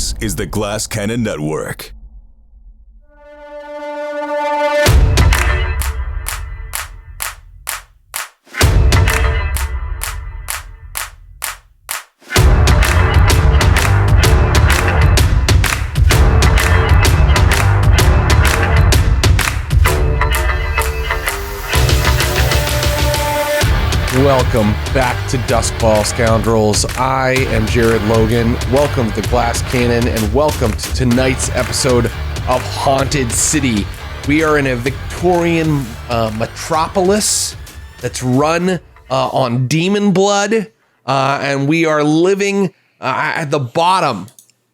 This is the Glass Cannon Network. Welcome back to Doskvol, Scoundrels. I am Jared Logan. Welcome to the Glass Cannon, and welcome to tonight's episode of Haunted City. We are in a Victorian metropolis that's run on demon blood, and we are living at the bottom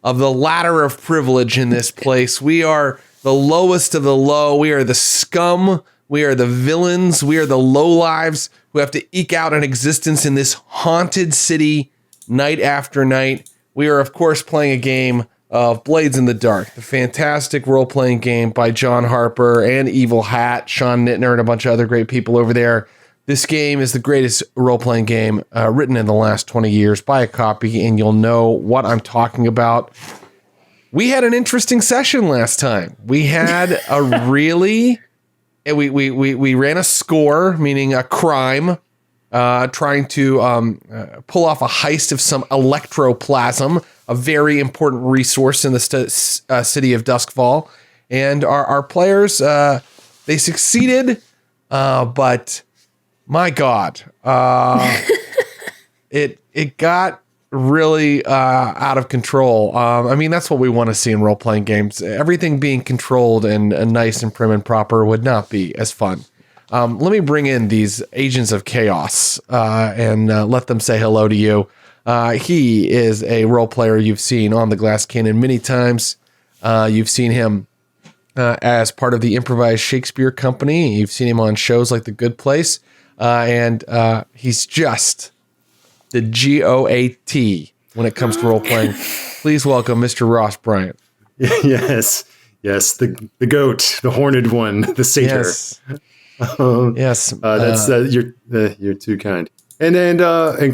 of the ladder of privilege in this place. We are the lowest of the low. We are the scum. We are the villains. We are the lowlives who have to eke out an existence in this haunted city night after night. We are, of course, playing a game of Blades in the Dark, the fantastic role-playing game by John Harper and Evil Hat, Sean Nittner, and a bunch of other great people over there. This game is the greatest role-playing game written in the last 20 years. Buy a copy and you'll know what I'm talking about. We had an interesting session last time. We had a really... We ran a score, meaning a crime, trying to pull off a heist of some electroplasm, a very important resource in the city of Doskvol. And our players, they succeeded, but my God, it got really out of control. I mean, that's what we want to see in role-playing games. Everything being controlled and nice and prim and proper would not be as fun. Let me bring in these agents of chaos and let them say hello to you. He is a role player you've seen on the Glass Cannon many times. You've seen him as part of the improvised Shakespeare company. You've seen him on shows like The Good Place. And he's just the GOAT when it comes to role playing. Please welcome Mr. Ross Bryant. Yes, the goat, the horned one, the satyr. Yes, that's you're too kind. And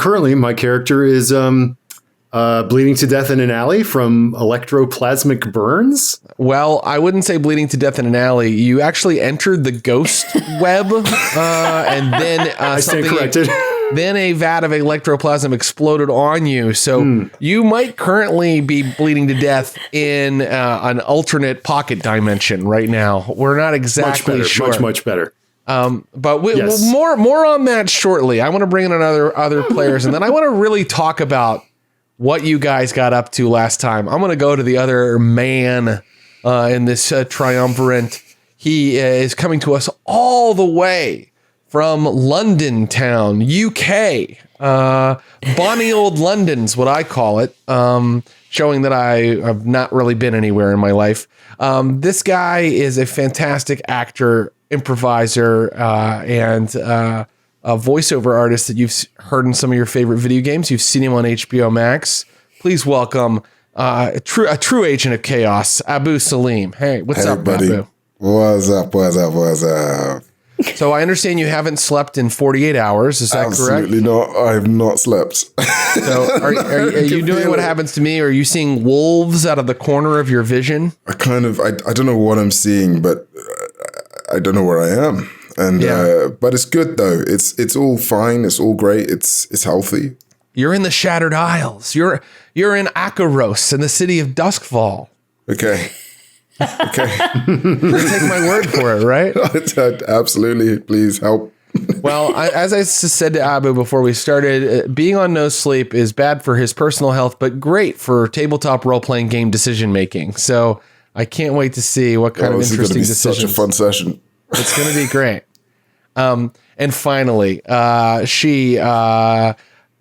currently my character is bleeding to death in an alley from electroplasmic burns. Well, I wouldn't say bleeding to death in an alley. You actually entered the ghost web, and then I stand corrected. Then a vat of electroplasm exploded on you, so you might currently be bleeding to death in an alternate pocket dimension right now. We're not exactly sure. Much better. But more on that shortly. I want to bring in other players, and then I want to really talk about what you guys got up to last time. I'm going to go to the other man in this triumvirate. He is coming to us all the way from London town, UK. Bonny old London's what I call it, showing that I have not really been anywhere in my life. This guy is a fantastic actor, improviser, and a voiceover artist that you've heard in some of your favorite video games. You've seen him on HBO Max. Please welcome a true agent of chaos, Salim. Hey, what's up, buddy? Abu? What's up? So I understand you haven't slept in 48 hours. Is that correct? Absolutely not. I have not slept. So are you doing what happens to me? Are you seeing wolves out of the corner of your vision? I don't know what I'm seeing, but I don't know where I am. And but it's good though. It's all fine. It's all great. It's healthy. You're in the Shattered Isles. You're in Akaros in the city of Doskvol. Okay. Take my word for it, right? Absolutely. Please help. Well, as I said to Abu before we started, being on no sleep is bad for his personal health, but great for tabletop role-playing game decision-making. So I can't wait to see what kind of interesting decisions. Such a fun session. It's going to be great. And finally, she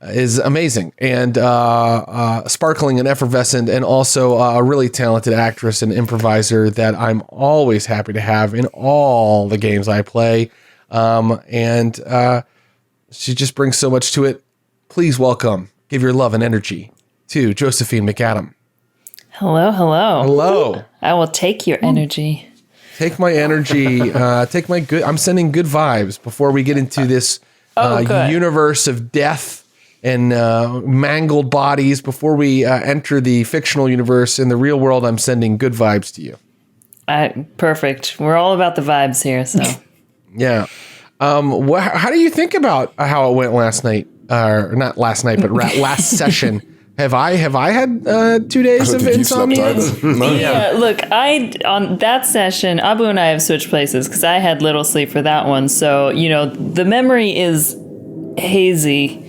is amazing and sparkling and effervescent, and also a really talented actress and improviser that I'm always happy to have in all the games I play. And she just brings so much to it. Please welcome, give your love and energy to Josephine McAdam. Hello. I will take your energy. Take my energy. Take my good. I'm sending good vibes before we get into this universe of death mangled bodies before we enter the fictional universe. In the real world, I'm sending good vibes to you. Perfect. We're all about the vibes here, so. Yeah. How do you think about how it went last night? Or not last night, but last session. Have I had 2 days of insomnia? No. Yeah, look, on that session, Abu and I have switched places because I had little sleep for that one. So, the memory is hazy.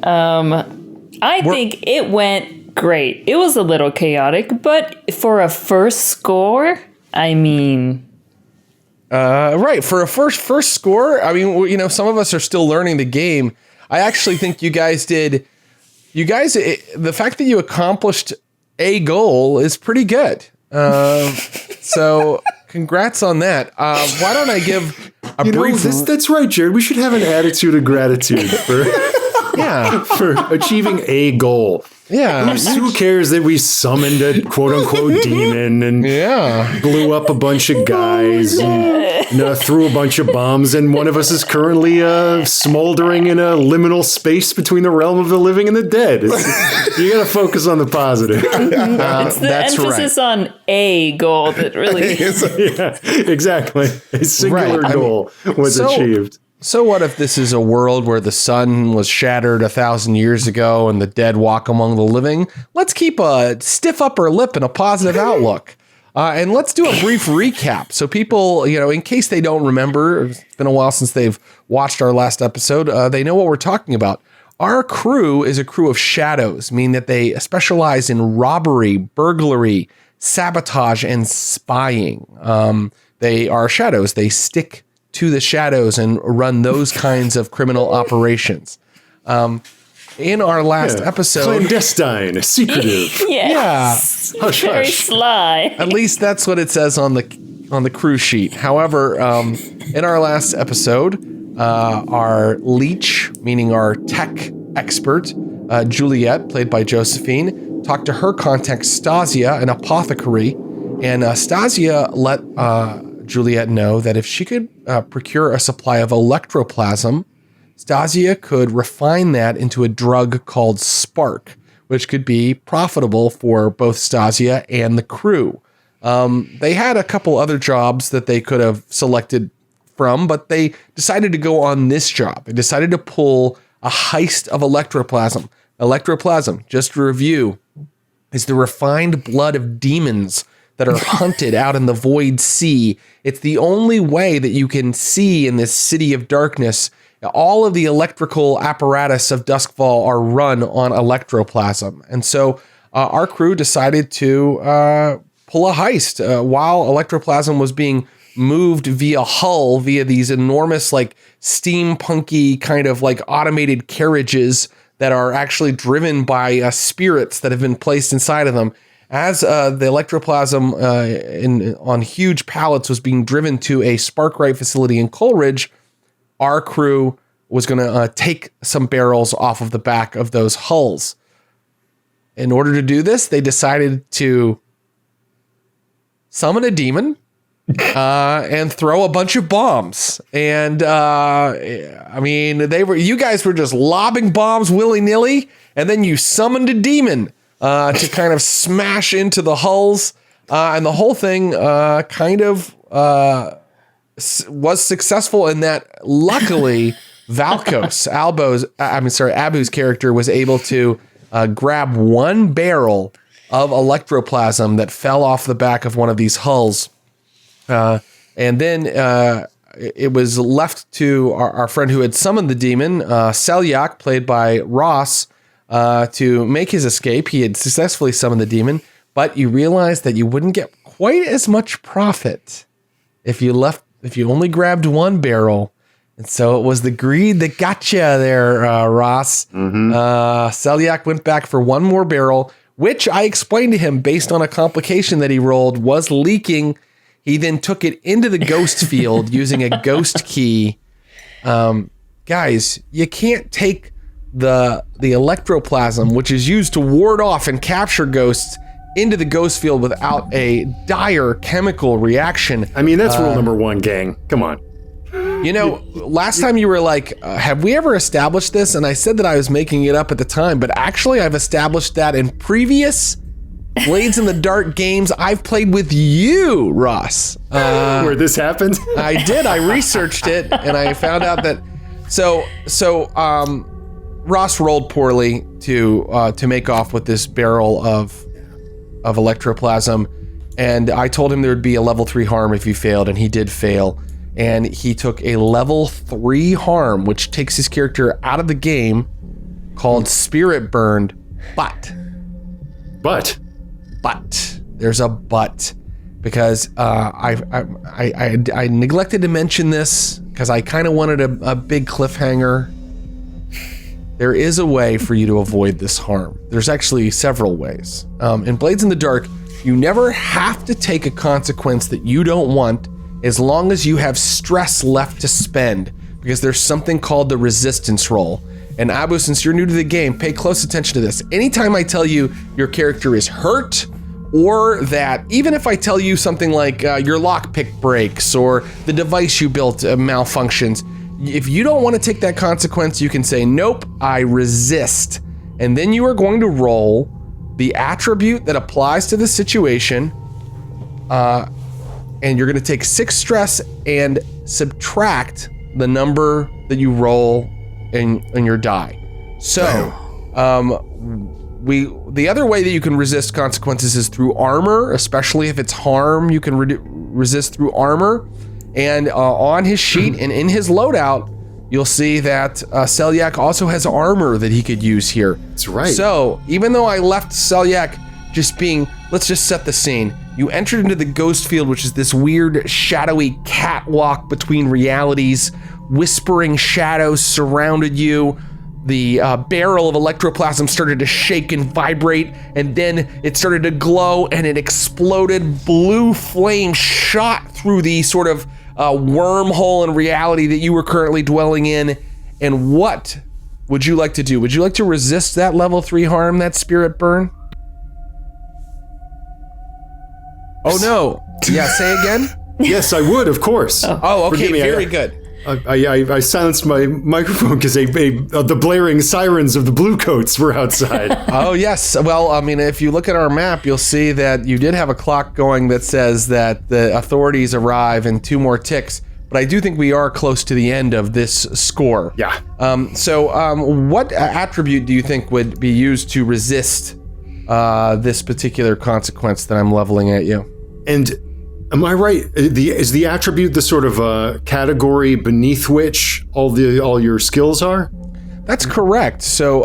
I think it went great. It was a little chaotic, but for a first score, I mean... Right, for a first score, I mean, some of us are still learning the game. I actually think the fact that you accomplished a goal is pretty good. So congrats on that. Why don't I give a brief... That's right, Jared. We should have an attitude of gratitude for achieving a goal. Yeah. Who cares that we summoned a quote-unquote demon and blew up a bunch of guys and threw a bunch of bombs, and one of us is currently smoldering in a liminal space between the realm of the living and the dead. You got to focus on the positive. It's the emphasis on a goal that really... Yeah, exactly. A singular goal was achieved. So what if this is a world where the sun was shattered 1,000 years ago and the dead walk among the living? Let's keep a stiff upper lip and a positive outlook. And let's do a brief recap. So people, in case they don't remember, it's been a while since they've watched our last episode, they know what we're talking about. Our crew is a crew of shadows, meaning that they specialize in robbery, burglary, sabotage, and spying. They are shadows. They stick to the shadows and run those kinds of criminal operations. In our last episode... Clandestine, secretive. Yes. Yeah. Hush, very hush. sly. At least that's what it says on the crew sheet. However, in our last episode, our leech, meaning our tech expert, Juliet, played by Josephine, talked to her contact Stasia, an apothecary, and Stasia let Juliet know that if she could procure a supply of electroplasm, Stasia could refine that into a drug called Spark, which could be profitable for both Stasia and the crew. They had a couple other jobs that they could have selected from, but they decided to go on this job. They decided to pull a heist of electroplasm. Electroplasm, just to review, is the refined blood of demons that are hunted out in the void sea. It's the only way that you can see in this city of darkness. All of the electrical apparatus of Doskvol are run on electroplasm. And so our crew decided to pull a heist while electroplasm was being moved via hull, via these enormous, like, steampunky kind of like automated carriages that are actually driven by spirits that have been placed inside of them. As the electroplasm on huge pallets was being driven to a Sparkwright facility in Coleridge, our crew was going to take some barrels off of the back of those hulls. In order to do this, they decided to summon a demon and throw a bunch of bombs. And I mean, you guys were just lobbing bombs willy-nilly, and then you summoned a demon to kind of smash into the hulls, and the whole thing kind of was successful in that, luckily, Abu's character was able to grab one barrel of electroplasm that fell off the back of one of these hulls, and then it was left to our friend who had summoned the demon, Selyak, played by Ross, to make his escape. He had successfully summoned the demon, but you realized that you wouldn't get quite as much profit if you only grabbed one barrel. And so it was the greed that got you there, Ross. Mm-hmm. Selyak went back for one more barrel, which I explained to him based on a complication that he rolled was leaking. He then took it into the ghost field using a ghost key. Guys, you can't take the electroplasm, which is used to ward off and capture ghosts, into the ghost field without a dire chemical reaction. I mean, that's rule number one, gang. Come on. Last time you were like, have we ever established this? And I said that I was making it up at the time, but actually I've established that in previous Blades in the Dark games I've played with you, Ross. Where this happened? I did. I researched it and I found out that. So Ross rolled poorly to make off with this barrel of electroplasm, and I told him there would be a level 3 harm if he failed, and he did fail. And he took a level 3 harm, which takes his character out of the game, called Spirit Burned. But there's a but, because I neglected to mention this because I kind of wanted a big cliffhanger. There is a way for you to avoid this harm. There's actually several ways. In Blades in the Dark, you never have to take a consequence that you don't want, as long as you have stress left to spend, because there's something called the resistance roll. And Abu, since you're new to the game, pay close attention to this. Anytime I tell you your character is hurt, or that even if I tell you something like your lockpick breaks or the device you built malfunctions, if you don't want to take that consequence, you can say, nope, I resist. And then you are going to roll the attribute that applies to the situation, and you're going to take 6 stress and subtract the number that you roll in your die. So, the other way that you can resist consequences is through armor, especially if it's harm. You can resist through armor. And on his sheet and in his loadout, you'll see that Selyak also has armor that he could use here. That's right. So even though I left Selyak just being, let's just set the scene. You entered into the ghost field, which is this weird shadowy catwalk between realities. Whispering shadows surrounded you. The barrel of electroplasm started to shake and vibrate, and then it started to glow and it exploded. Blue flame shot through the sort of wormhole in reality that you were currently dwelling in. And what would you like to do? Would you like to resist that level 3 harm, that spirit burn? Oh no. Yeah, say again? Yes, I would, of course. Oh, okay, very good. I silenced my microphone because the blaring sirens of the Bluecoats were outside. Oh, yes. Well, I mean, if you look at our map, you'll see that you did have a clock going that says that the authorities arrive in 2 more ticks. But I do think we are close to the end of this score. Yeah. So what attribute do you think would be used to resist this particular consequence that I'm leveling at you? And am I right? Is the attribute the sort of category beneath which all your skills are? That's correct. So,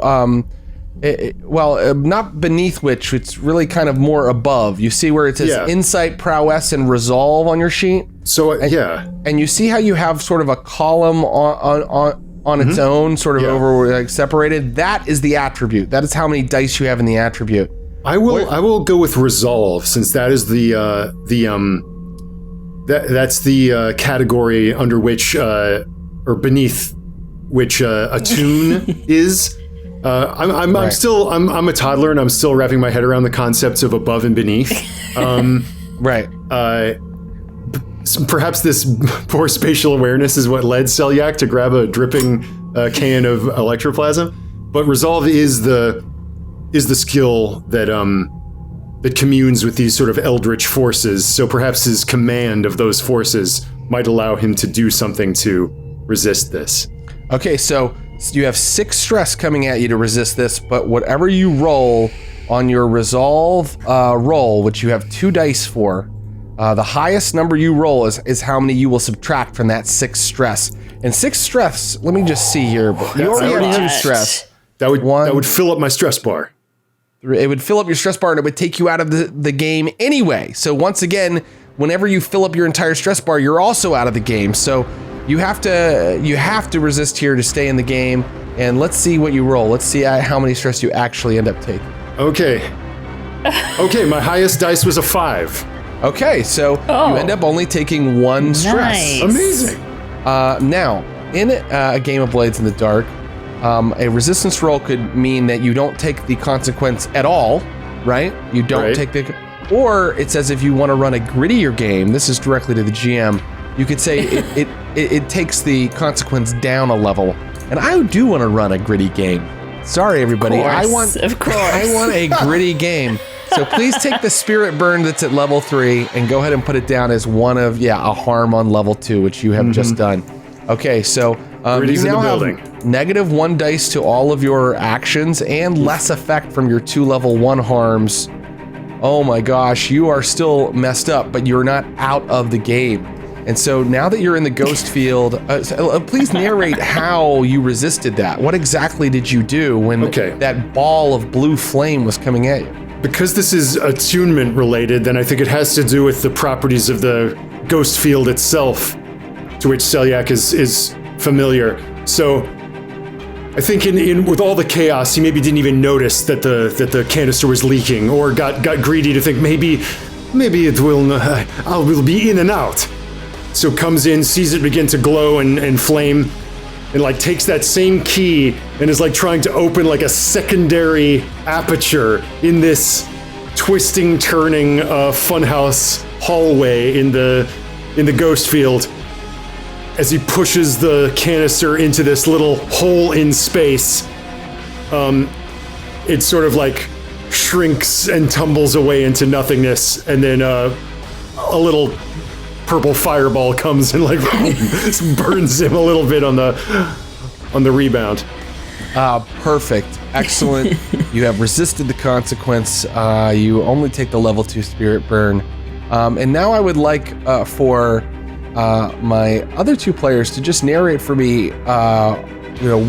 not beneath which, it's really kind of more above. You see where it says Insight, Prowess, and Resolve on your sheet? So, And you see how you have sort of a column on its own, sort of over like separated? That is the attribute. That is how many dice you have in the attribute. I will go with Resolve, since that is that's the category under which or beneath which attune is. I'm a toddler and I'm still wrapping my head around the concepts of above and beneath. Right. Perhaps this poor spatial awareness is what led Selyak to grab a dripping can of electroplasm. But Resolve is the skill that communes with these sort of eldritch forces. So perhaps his command of those forces might allow him to do something to resist this. Okay, so you have 6 stress coming at you to resist this, but whatever you roll on your Resolve roll, which you have 2 dice for, the highest number you roll is how many you will subtract from that 6 stress. And 6 stress, let me just see here. You already have 2 stress. That would fill up my stress bar. It would fill up your stress bar and it would take you out of the game anyway. So once again, whenever you fill up your entire stress bar, you're also out of the game. So you have to resist here to stay in the game. And let's see what you roll. Let's see how many stress you actually end up taking. Okay, my highest dice was a 5. Okay, so you end up only taking 1 stress. Nice. Amazing. Now, in a game of Blades in the Dark, a resistance roll could mean that you don't take the consequence at all, right? You don't take or it says if you want to run a grittier game, this is directly to the GM, you could say it it takes the consequence down a level. And I do want to run a gritty game. Sorry, everybody. I want a gritty game. So please take the spirit burn that's at level 3 and go ahead and put it down as one of, a harm on level 2, which you have just done. Okay, so you now have -1 dice to all of your actions and less effect from your 2 level 1 harms. Oh my gosh, you are still messed up, but you're not out of the game. And so now that you're in the ghost field, please narrate how you resisted that. What exactly did you do when that ball of blue flame was coming at you? Because this is attunement related, then I think it has to do with the properties of the ghost field itself, to which Celiac is familiar. So I think in with all the chaos, he maybe didn't even notice that the canister was leaking, or got greedy to think maybe it will I will be in and out. So comes in, sees it begin to glow and flame, and like takes that same key and is like trying to open like a secondary aperture in this twisting, turning funhouse hallway in the ghost field. As he pushes the canister into this little hole in space, it sort of like shrinks and tumbles away into nothingness, and then a little purple fireball comes and like burns him a little bit on the rebound. Perfect. Excellent. You have resisted the consequence. You only take the level 2 spirit burn. And now I would like for my other 2 players to just narrate for me,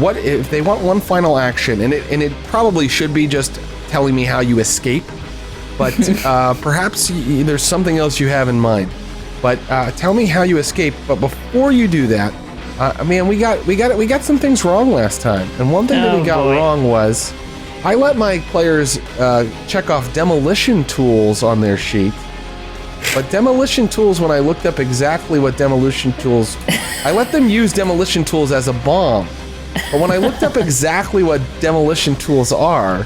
what if they want one final action, and it probably should be just telling me how you escape, but perhaps there's something else you have in mind. But tell me how you escape. But before you do that, man, we got some things wrong last time, and one thing that we got wrong was I let my players check off demolition tools on their sheet. But demolition tools, when I looked up exactly what demolition tools, I let them use demolition tools as a bomb. But when I looked up exactly what demolition tools are,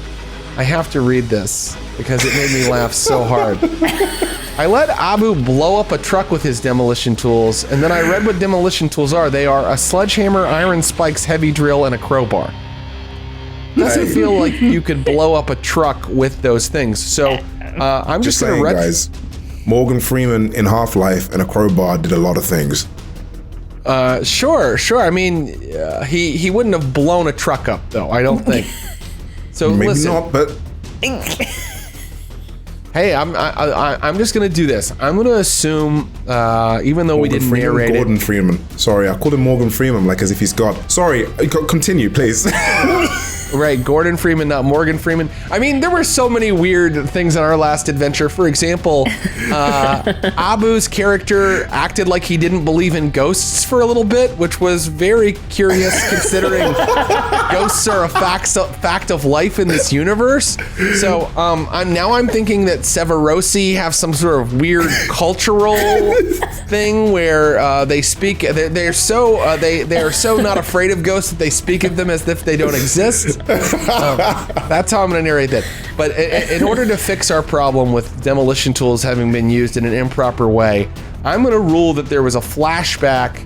I have to read this because it made me laugh so hard. I let Abu blow up a truck with his demolition tools, and then I read what demolition tools are. They are a sledgehammer, iron spikes, heavy drill, and a crowbar. Doesn't feel like you could blow up a truck with those things. So I'm just going to guys, Morgan Freeman in Half-Life and a crowbar did a lot of things. Sure. I mean, he wouldn't have blown a truck up, though, I don't think. So maybe listen. not, but hey, I'm just gonna do this. I'm gonna assume, even though we didn't narrate it. Gordon Freeman. Sorry, I called him Morgan Freeman, like as if he's God. Sorry, continue, please. Right, Gordon Freeman, not Morgan Freeman. I mean, there were so many weird things in our last adventure. For example, Abu's character acted like he didn't believe in ghosts for a little bit, which was very curious considering ghosts are a fact of life in this universe. So I'm thinking that Severosi have some sort of weird cultural thing where they speak. They're so not afraid of ghosts that they speak of them as if they don't exist. That's how I'm going to narrate that. But in order to fix our problem with demolition tools having been used in an improper way, I'm going to rule that there was a flashback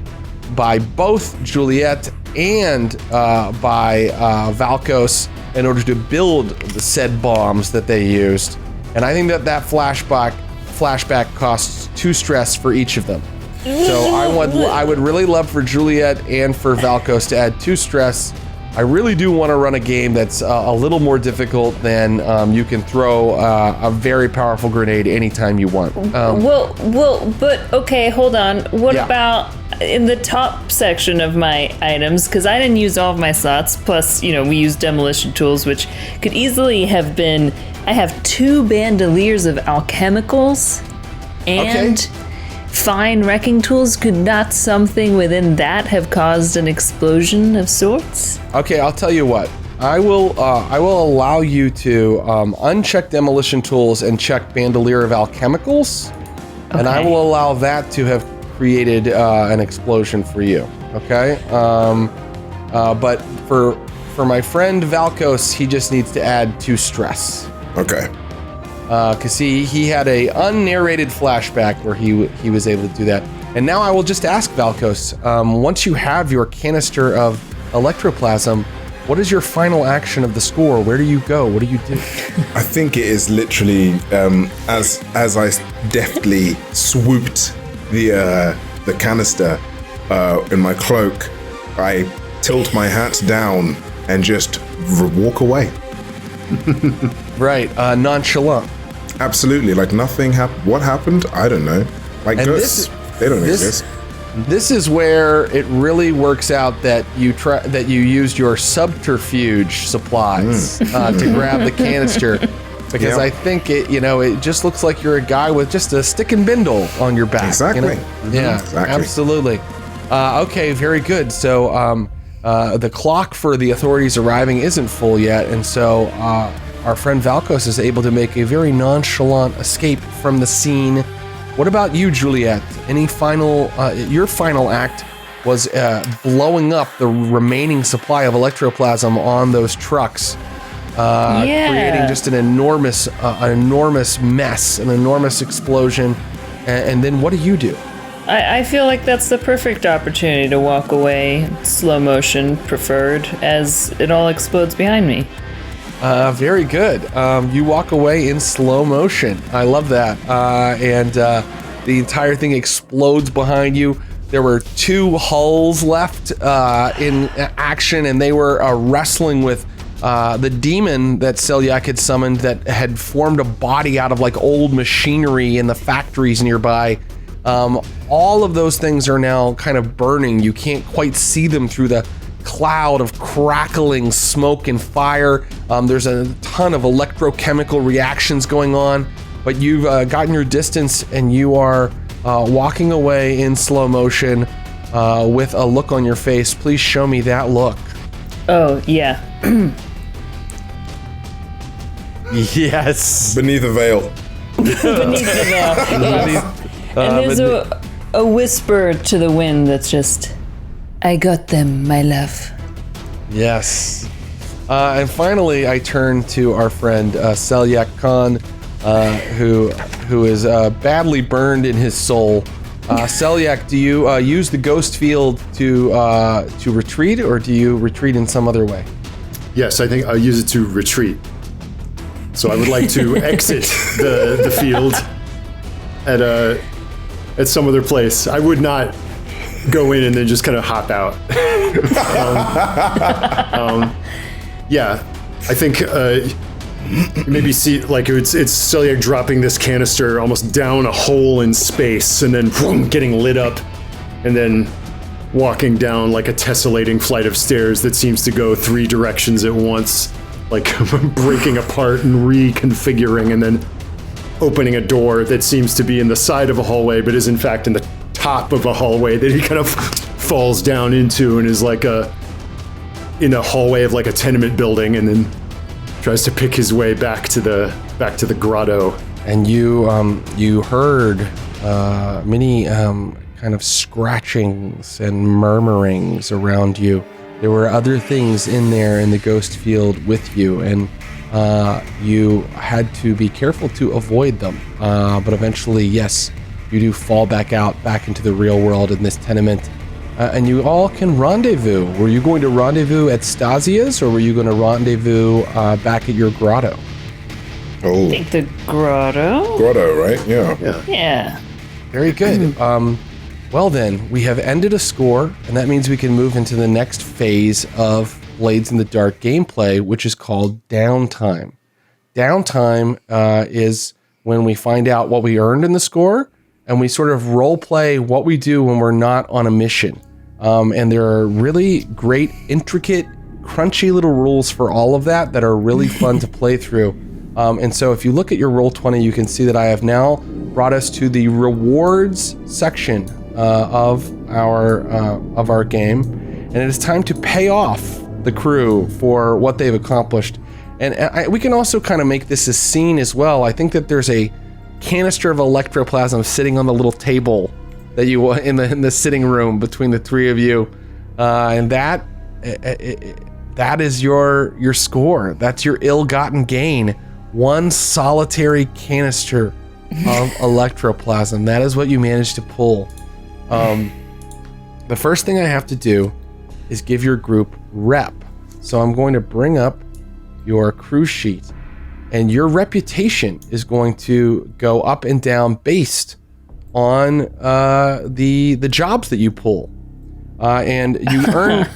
by both Juliet and by Valkos in order to build the said bombs that they used. And I think that flashback costs 2 stress for each of them. So I would really love for Juliet and for Valkos to add 2 stress. I really do want to run a game that's a little more difficult than you can throw a very powerful grenade anytime you want. But okay, hold on. What about in the top section of my items? Because I didn't use all of my slots. Plus, we used demolition tools, which could easily have been. I have 2 bandoliers of alchemicals and fine wrecking tools. Could not something within that have caused an explosion of sorts? Okay, I'll tell you what. I will allow you to uncheck demolition tools and check bandolier of alchemicals, and I will allow that to have created an explosion for you. Okay, but for my friend Valkos, he just needs to add 2 stress. Okay. Because he had a unnarrated flashback where he was able to do that. And now I will just ask Valkos, once you have your canister of electroplasm, what is your final action of the score? Where do you go? What do you do? I think it is literally as I deftly swooped the canister in my cloak, I tilt my hat down and just walk away. Right, nonchalant. Absolutely, like nothing happened. What happened? I don't know. Like ghosts, they don't exist. This is where it really works out that you used your subterfuge supplies to grab the canister, because I think it just looks like you're a guy with just a stick and bindle on your back. Exactly. Yeah, exactly. Absolutely. Okay, very good. So the clock for the authorities arriving isn't full yet, and so our friend Valkos is able to make a very nonchalant escape from the scene. What about you, Juliet? Any final? Your final act was blowing up the remaining supply of electroplasm on those trucks, creating just an enormous mess, an enormous explosion. And then what do you do? I feel like that's the perfect opportunity to walk away, slow motion preferred, as it all explodes behind me. Very good. You walk away in slow motion. I love that. And the entire thing explodes behind you. There were 2 hulls left in action, and they were wrestling with the demon that Selyak had summoned that had formed a body out of like old machinery in the factories nearby. All of those things are now kind of burning. You can't quite see them through the cloud of crackling smoke and fire. There's a ton of electrochemical reactions going on, but you've gotten your distance and you are walking away in slow motion with a look on your face. Please show me that look. Oh, yeah. Yes. Beneath a veil. Beneath the veil. Yes. And there's a whisper to the wind that's just, I got them, my love. Yes. And finally, I turn to our friend Selyak Khan, who is badly burned in his soul. Selyak, do you use the ghost field to retreat, or do you retreat in some other way? Yes, I think I'll use it to retreat. So I would like to exit the field at some other place. I would not go in and then just kind of hop out. Yeah, I think maybe see like it's Selyak dropping this canister almost down a hole in space and then boom, getting lit up, and then walking down like a tessellating flight of stairs that seems to go 3 directions at once, like breaking apart and reconfiguring, and then opening a door that seems to be in the side of a hallway but is in fact in the top of a hallway that he kind of falls down into, and is like in a hallway of like a tenement building, and then tries to pick his way back to the grotto. And you heard many kind of scratchings and murmurings around you. There were other things in there in the ghost field with you, and you had to be careful to avoid them. But eventually, yes, you do fall back into the real world in this tenement. And you all can rendezvous. Were you going to rendezvous at Stasia's, or were you going to rendezvous back at your grotto? Oh, I think the grotto? grotto, right? Yeah. Yeah. Very good. Well then, we have ended a score, and that means we can move into the next phase of Blades in the Dark gameplay, which is called Downtime. Downtime is when we find out what we earned in the score, and we sort of role play what we do when we're not on a mission. And there are really great, intricate, crunchy little rules for all of that are really fun to play through. And so if you look at your Roll20, you can see that I have now brought us to the rewards section of our game, and it is time to pay off the crew for what they've accomplished. And we can also kind of make this a scene as well. I think that there's a canister of electroplasm sitting on the little table that you in the sitting room between the 3 of you, and that is your score. That's your ill-gotten gain. 1 solitary canister of electroplasm. That is what you managed to pull. The first thing I have to do is give your group rep. So I'm going to bring up your crew sheet, and your reputation is going to go up and down based on the jobs that you pull. And you earn...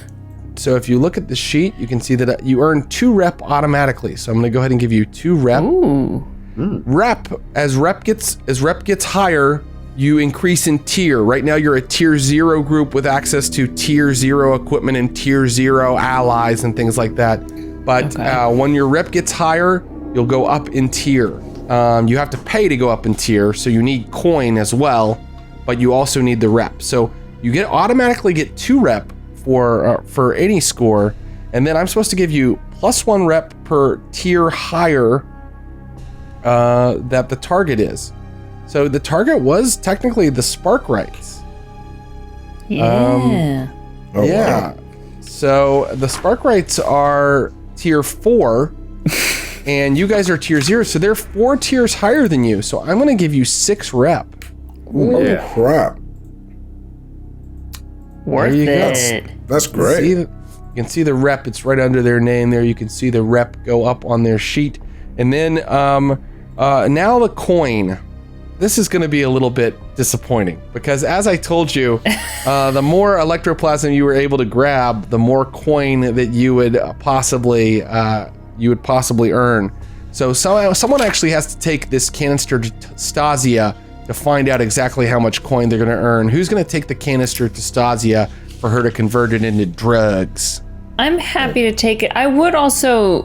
So if you look at the sheet, you can see that you earn 2 rep automatically. So I'm going to go ahead and give you 2 rep. Ooh. Rep, as rep gets higher, you increase in tier. Right now you're a tier 0 group with access to tier 0 equipment and tier 0 allies and things like that. But when your rep gets higher, you'll go up in tier. You have to pay to go up in tier, so you need coin as well, but you also need the rep. So you automatically get 2 rep for any score, and then I'm supposed to give you +1 rep per tier higher that the target is. So the target was technically the Sparkrights. Yeah. Wow. So the Sparkrights are tier 4, and you guys are tier 0, so they're 4 tiers higher than you. So I'm going to give you 6 rep. Oh, crap. Worth it. That's great. You can see the rep. It's right under their name there. You can see the rep go up on their sheet. And then now the coin. This is going to be a little bit disappointing because, as I told you, the more electroplasm you were able to grab, the more coin that you would possibly earn. So someone actually has to take this canister to Stasia to find out exactly how much coin they're going to earn. Who's going to take the canister to Stasia for her to convert it into drugs? I'm happy to take it. I would also...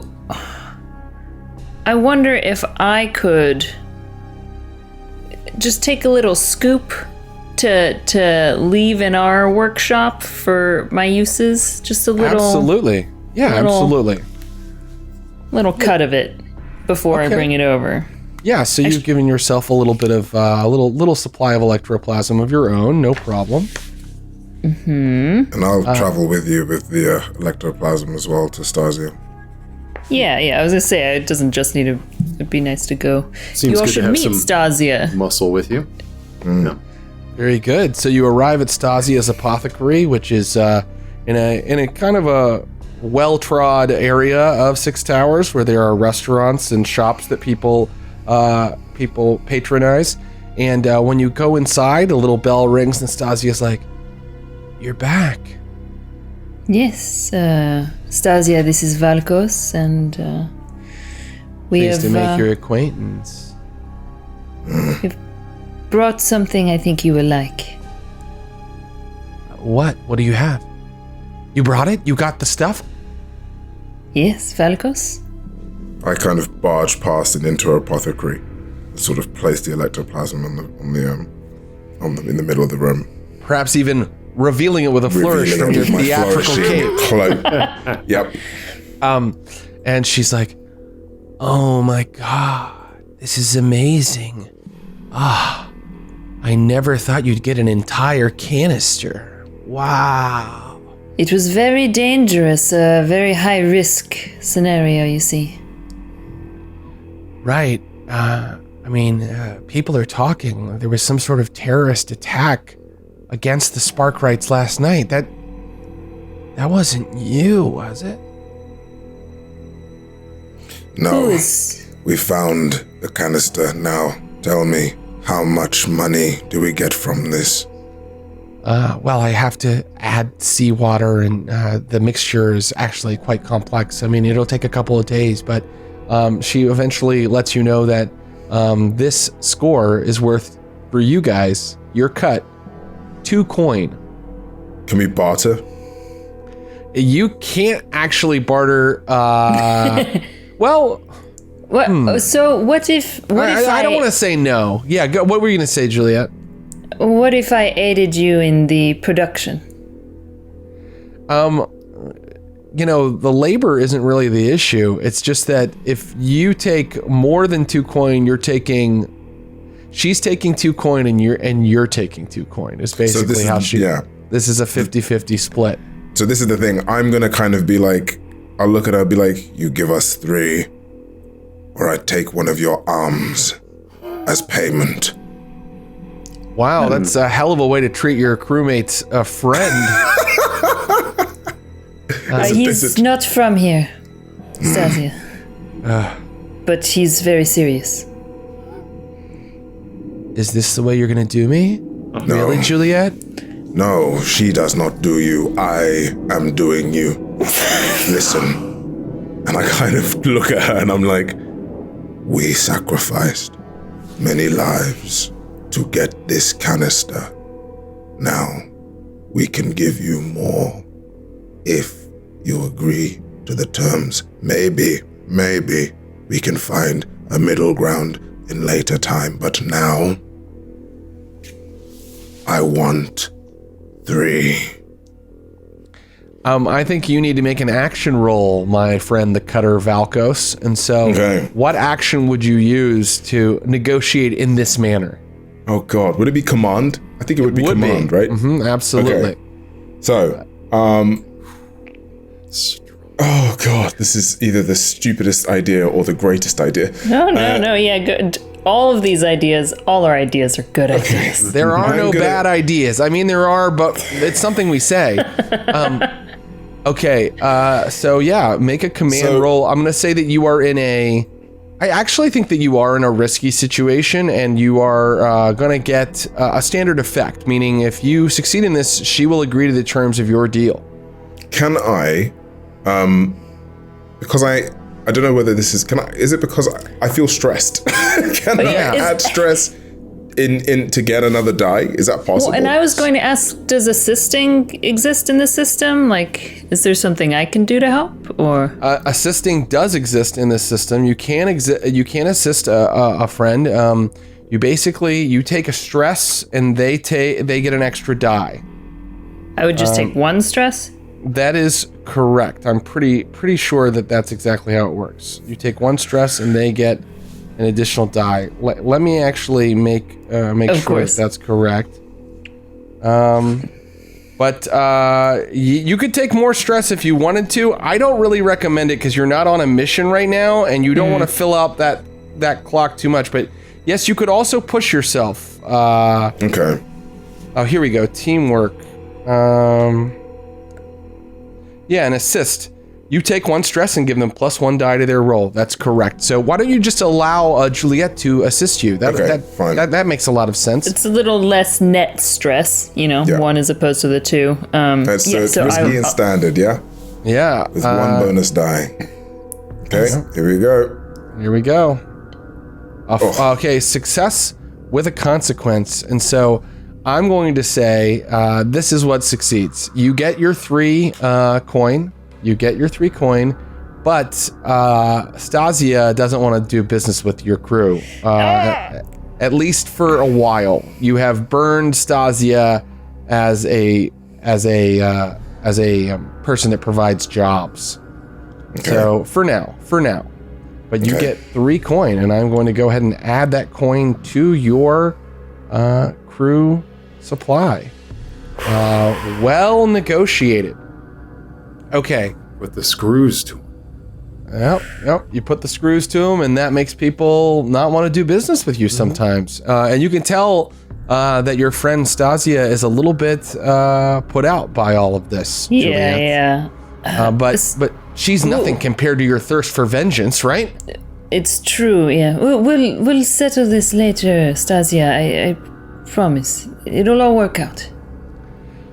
I wonder if I could just take a little scoop to leave in our workshop for my uses. Just a little... Absolutely. Yeah, absolutely. Little cut of it before I bring it over. Yeah, so you've given yourself a little bit of a little supply of electroplasm of your own, no problem. Mm-hmm. And I'll travel with you with the electroplasm as well to Stasia. Yeah. I was gonna say it doesn't just need to. It'd be nice to go. Seems you all good to should have meet some Stasia. muscle with you. Yeah. Very good. So you arrive at Stasia's Apothecary, which is in a kind of a well-trod area of Six Towers, where there are restaurants and shops that people patronize. And when you go inside, a little bell rings, and Stasia's like, "You're back." Yes, Stasia. This is Valkos, and we Pleased have to make your acquaintance. we've brought something I think you will like. What? What do you have? You brought it? You got the stuff? Yes, Valkos. I kind of barge past and into her apothecary, sort of place the ectoplasm in the middle of the room. Perhaps even revealing it with a flourish from your theatrical cape. Cloak. Yep. And she's like, "Oh my god, this is amazing. I never thought you'd get an entire canister. Wow." It was very dangerous, a very high risk scenario, you see. Right. People are talking. There was some sort of terrorist attack against the Sparkrights last night. That wasn't you, was it? No. We found the canister. Now, tell me, how much money do we get from this? Well, I have to add seawater, and the mixture is actually quite complex. I mean, it'll take a couple of days, but she eventually lets you know that this score is worth, for you guys, your cut, 2 coin. Can we barter? You can't actually barter. Well, what? So what if? I don't want to say no. Yeah, what were you going to say, Juliet? What if I aided you in the production? The labor isn't really the issue. It's just that if you take more than 2 coin, she's taking 2 coin and you're taking 2 coin. It's basically this is a 50-50 split. So this is the thing. I'm going to kind of be like, I'll look at her and be like, you give us 3, or I take one of your arms as payment. Wow, that's a hell of a way to treat your crewmate's friend. He's not from here, Stasia. But he's very serious. Is this the way you're going to do me? No. Really, Juliet? No, she does not do you. I am doing you. Listen. And I kind of look at her and I'm like, we sacrificed many lives to get this canister. Now, we can give you more if you agree to the terms. Maybe we can find a middle ground in later time, but now I want 3. I think you need to make an action roll, my friend, the Cutter Valkos. And so, What action would you use to negotiate in this manner? Oh God, would it be command? I think it would be command, right? Mm-hmm, absolutely. Okay. So, oh God, this is either the stupidest idea or the greatest idea. No, yeah, good. All of these ideas, all our ideas are good ideas. There are no bad ideas. I mean, there are, but it's something we say. Okay, so yeah, make a command roll. I'm going to say that you are I actually think that you are in a risky situation, and you are going to get a standard effect, meaning if you succeed in this, she will agree to the terms of your deal. Can I, because I don't know whether this is, is it because I feel stressed? Can I add stress in to get another die? Is that possible? Well, and I was going to ask, does assisting exist in the system? Like, is there something I can do to help? Or assisting does exist in this system. You can assist a friend. You take a stress, and they get an extra die. I would just take one stress? That is correct. I'm pretty sure that that's exactly how it works. You take one stress, and they get an additional die. Let me actually make sure that's correct. But you could take more stress if you wanted to. I don't really recommend it because you're not on a mission right now, and you don't want to fill out that clock too much. But yes, you could also push yourself. Okay. Oh, here we go. Teamwork. Yeah, an assist. You take one stress and give them +1 die to their roll. That's correct. So why don't you just allow Juliet to assist you? Fine. That makes a lot of sense. It's a little less net stress, one as opposed to the 2. So it's risky and standard, yeah? Yeah. With 1 bonus die. Okay, here we go. Okay, success with a consequence. And so I'm going to say this is what succeeds. You get your 3 coin. But Stasia doesn't want to do business with your crew, at least for a while. You have burned Stasia as a person that provides jobs. Okay. So for now, but you get 3 coin, and I'm going to go ahead and add that coin to your crew supply. Well negotiated. Okay. With the screws to them. Yep. You put the screws to them, and that makes people not want to do business with you sometimes. And you can tell that your friend Stasia is a little bit put out by all of this. Yeah. But she's nothing compared to your thirst for vengeance, right? It's true. Yeah. We'll settle this later, Stasia. I promise. It'll all work out.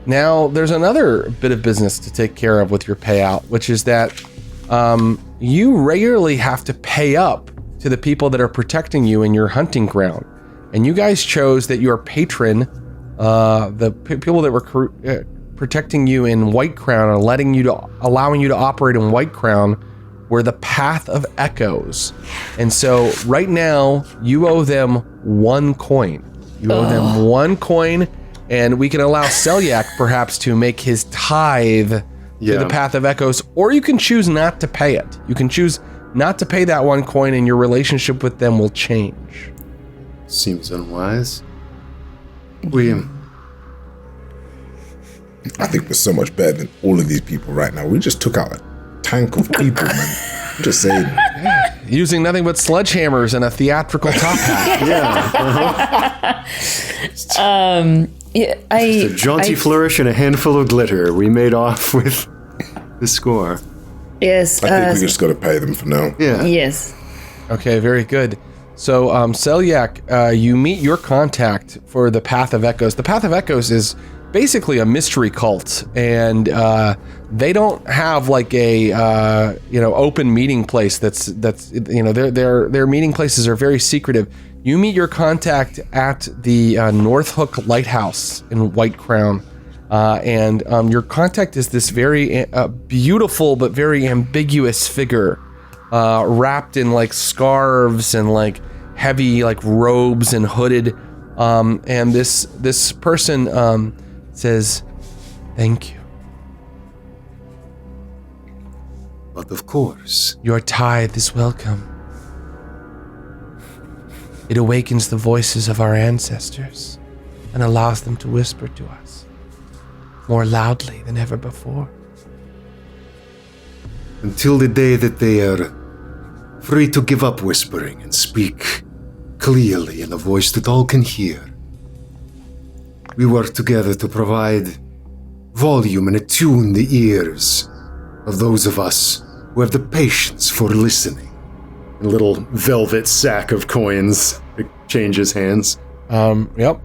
Now, there's another bit of business to take care of with your payout, which is that you regularly have to pay up to the people that are protecting you in your hunting ground. And you guys chose that your patron, the people that were protecting you in White Crown and allowing you to operate in White Crown, were the Path of Echoes. And so right now, you owe them 1 coin. And we can allow Selyak perhaps to make his tithe to the Path of Echoes, or you can choose not to pay it. You can choose not to pay that 1 coin, and your relationship with them will change. Seems unwise. I think we're so much better than all of these people right now. We just took out a tank of people, man. I'm just saying. using nothing but sledgehammers and a theatrical top hat. Just a jaunty flourish and a handful of glitter. We made off with the score. Yes. I think we just got to pay them for now. Yeah. Yes. Okay, very good. So, Selyak, you meet your contact for the Path of Echoes. The Path of Echoes is basically a mystery cult, and they don't have like a open meeting place. That's their meeting places are very secretive. You meet your contact at the North Hook Lighthouse in White Crown, and your contact is this very beautiful but very ambiguous figure, wrapped in like scarves and like heavy like robes and hooded. And this person says, "Thank you. But of course. Your tithe is welcome. It awakens the voices of our ancestors and allows them to whisper to us more loudly than ever before. Until the day that they are free to give up whispering and speak clearly in a voice that all can hear. We work together to provide volume and attune the ears of those of us who have the patience for listening." A little velvet sack of coins changes hands. Yep.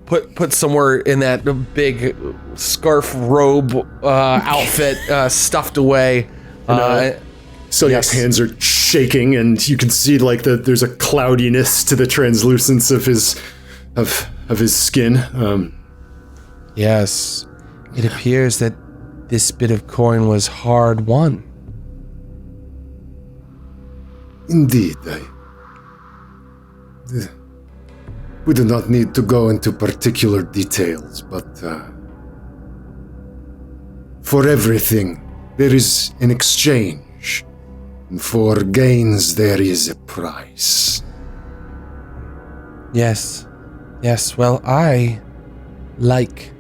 Put somewhere in that big scarf robe outfit, stuffed away. Celiac's hands are shaking, and you can see like there's a cloudiness to the translucence of his skin. Yes, it appears that this bit of coin was hard won. Indeed, we do not need to go into particular details, but for everything, there is an exchange, and for gains, there is a price. Yes, well, I like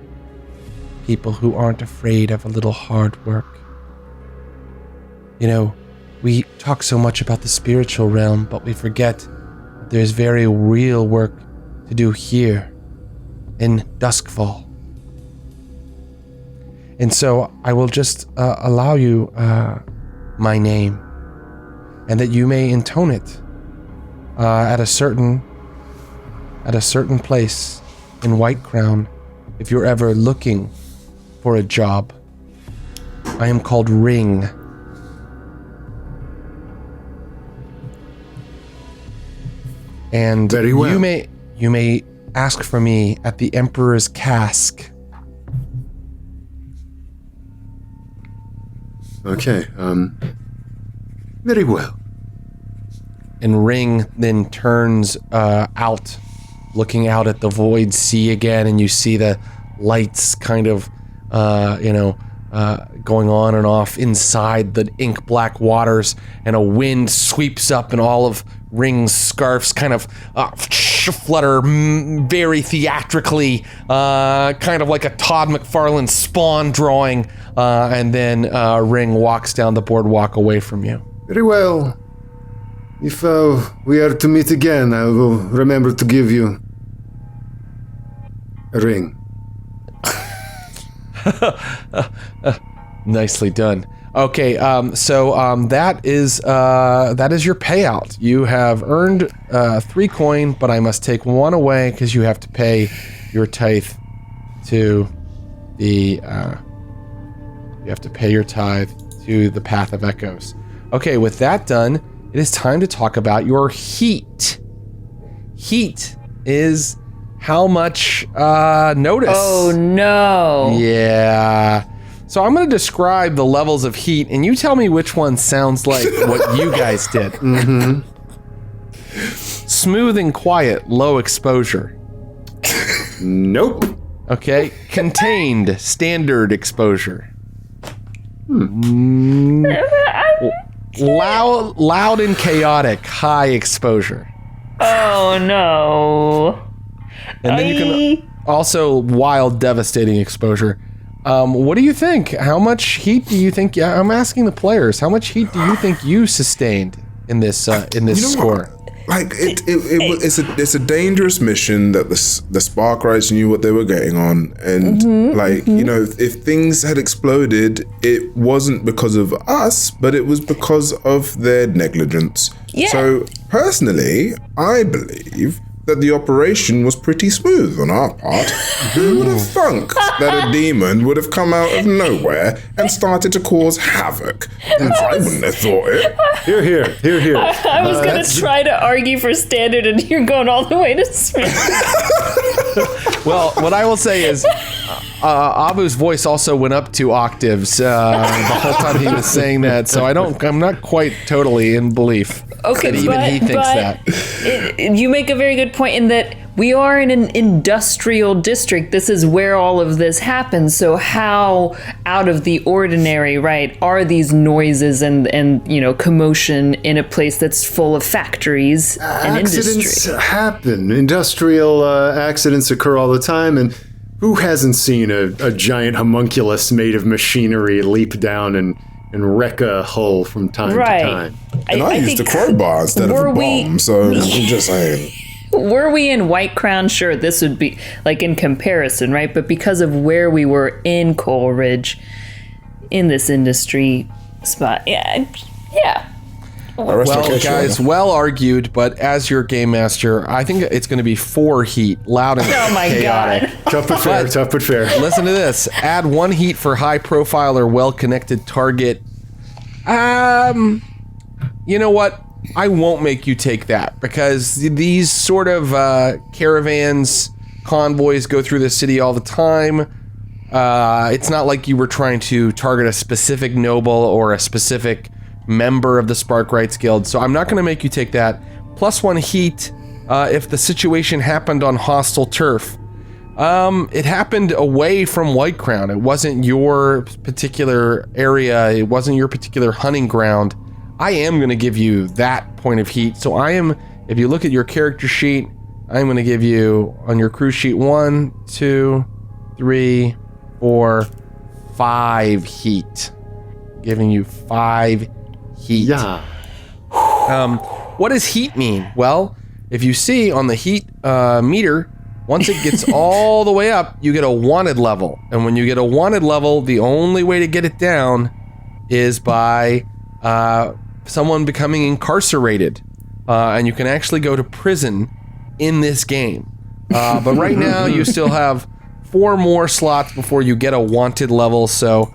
people who aren't afraid of a little hard work. You know, we talk so much about the spiritual realm, but we forget that there's very real work to do here in Doskvol. And so I will just allow you my name, and that you may intone it at a certain place in White Crown if you're ever looking for a job. I am called Ring. And very well. You may ask for me at the Emperor's Cask. Okay, very well. And Ring then turns out, looking out at the void sea again, and you see the lights kind of, going on and off inside the ink black waters, and a wind sweeps up, and all of Ring's scarves kind of flutter very theatrically, kind of like a Todd McFarlane Spawn drawing, and then Ring walks down the boardwalk away from you. Very well. If we are to meet again, I will remember to give you a ring. Nicely done. Okay, so that is your payout. You have earned 3 coin, but I must take 1 away because you have to pay your tithe to the. You have to pay your tithe to the Path of Echoes. Okay, with that done, it is time to talk about your heat. Heat is how much notice. Oh no. Yeah. So I'm going to describe the levels of heat, and you tell me which one sounds like what you guys did. Mm-hmm. Smooth and quiet, low exposure. Nope. Okay. Contained, standard exposure. Loud and chaotic, high exposure. Oh no. And then you can also wild, devastating exposure. What do you think? How much heat do you think? I'm asking the players. How much heat do you think you sustained? in this score. What? Like it's a dangerous mission that the Sparkrites knew what they were getting on, and if things had exploded, it wasn't because of us, but it was because of their negligence. Yeah. So personally, I believe that the operation was pretty smooth on our part. Who would have thunk that a demon would have come out of nowhere and started to cause havoc? And I wouldn't have thought it. Here. I was going to try to argue for standard, and you're going all the way to smooth. Well, what I will say is, Abu's voice also went up 2 octaves the whole time he was saying that, so I'm not quite totally in belief that even he thinks that. You make a very good point in that we are in an industrial district. This is where all of this happens. So how out of the ordinary, right, are these noises and commotion in a place that's full of factories and Accidents industry? happen. Industrial accidents occur all the time, and who hasn't seen a giant homunculus made of machinery leap down and wreck a hull from time to time? And I used a crowbar instead of a bomb, so I'm just saying. Were we in White Crown, sure, this would be, like, in comparison, right? But because of where we were in Coal Ridge, in this industry spot, yeah. Well, guys, well argued, but as your game master, I think it's going to be 4 heat, loud and chaotic. God. Tough but fair. Listen to this. Add 1 heat for high profile or well-connected target. You know what? I won't make you take that, because these sort of caravans, convoys go through the city all the time. It's not like you were trying to target a specific noble or a specific member of the Sparkrites Guild, so I'm not going to make you take that. Plus 1 heat if the situation happened on hostile turf. It happened away from White Crown. It wasn't your particular area. It wasn't your particular hunting ground. I am going to give you that point of heat. So if you look at your character sheet, I'm going to give you on your crew sheet 1, 2, 3, 4, 5 heat. Giving you 5 heat. Yeah. What does heat mean? Well, if you see on the heat meter, once it gets all the way up, you get a wanted level. And when you get a wanted level, the only way to get it down is by someone becoming incarcerated. And you can actually go to prison in this game. But right now, you still have 4 more slots before you get a wanted level. So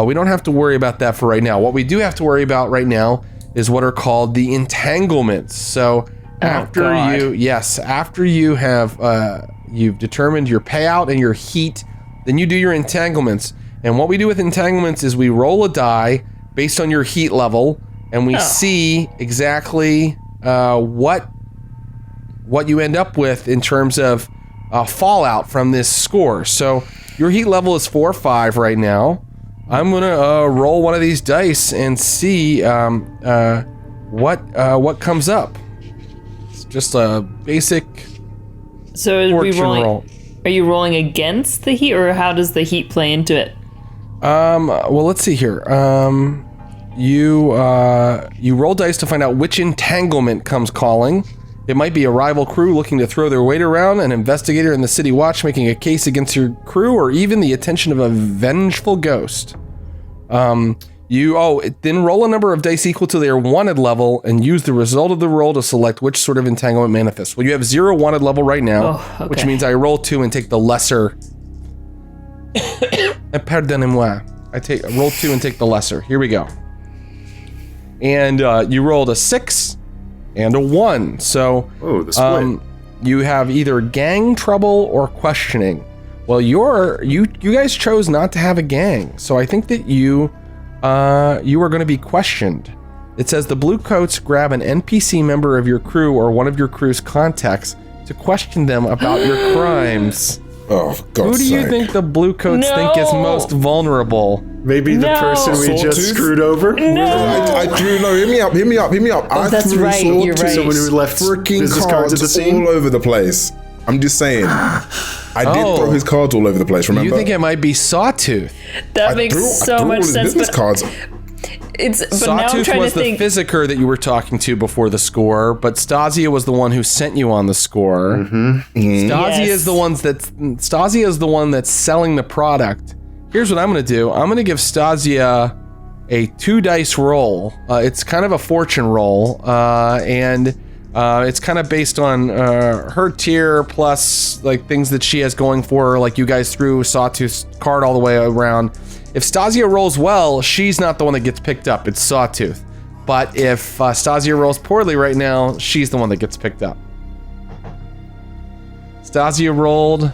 we don't have to worry about that for right now. What we do have to worry about right now is what are called the entanglements. So after you have you've determined your payout and your heat, then you do your entanglements. And what we do with entanglements is we roll a die based on your heat level, and we see exactly what you end up with in terms of fallout from this score. So your heat level is 4 or 5 right now. I'm gonna roll one of these dice and see what comes up. It's just a basic. So are you rolling against the heat, or how does the heat play into it? Well, let's see here. You roll dice to find out which entanglement comes calling. It might be a rival crew looking to throw their weight around, an investigator in the city watch making a case against your crew, or even the attention of a vengeful ghost. Then roll a number of dice equal to their wanted level and use the result of the roll to select which sort of entanglement manifests. Well, you have 0 wanted level right now, which means I roll 2 and take the lesser. Pardonnez-moi. Roll 2 and take the lesser. Here we go. And you rolled a 6 and a 1. So the split. You have either gang trouble or questioning. Well, you guys chose not to have a gang, so I think that you are going to be questioned. It says the blue coats grab an NPC member of your crew or one of your crew's contacts to question them about your crimes. Oh, for God's Who do you sake. think the blue coats think is most vulnerable? Maybe the person we just Sawtooth? screwed over? I drew, no, hear me up. I that's threw right, you're right. Someone who left freaking business cards at the scene? all over the place. I'm just saying. I did throw his cards all over the place, remember? You think it might be Sawtooth? That makes so much sense. Business But cards. But now I'm Sawtooth trying was to think. the physiker that you were talking to before the score, but Stasia was the one who sent you on the score. Stasia is the one that's selling the product. Here's what I'm going to do. I'm going to give Stasia a 2 dice roll. It's kind of a fortune roll, and it's kind of based on her tier plus like things that she has going for her. Like you guys threw Sawtooth's card all the way around. If Stasia rolls well, she's not the one that gets picked up. It's Sawtooth. But if Stasia rolls poorly right now, she's the one that gets picked up. Stasia rolled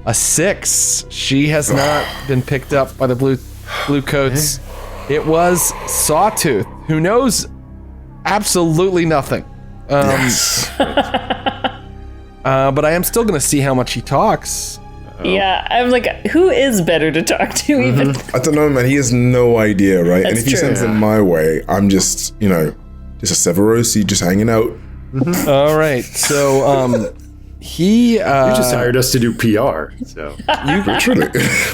a 6. She has not been picked up by the blue coats. It was Sawtooth, who knows absolutely nothing. But I am still going to see how much he talks. Yeah, I'm like, who is better to talk to even? I don't know, man. He has no idea, right? And if he true. sends them my way, I'm just, just a Severosi just hanging out. All right. So he... You just hired us to do PR, so...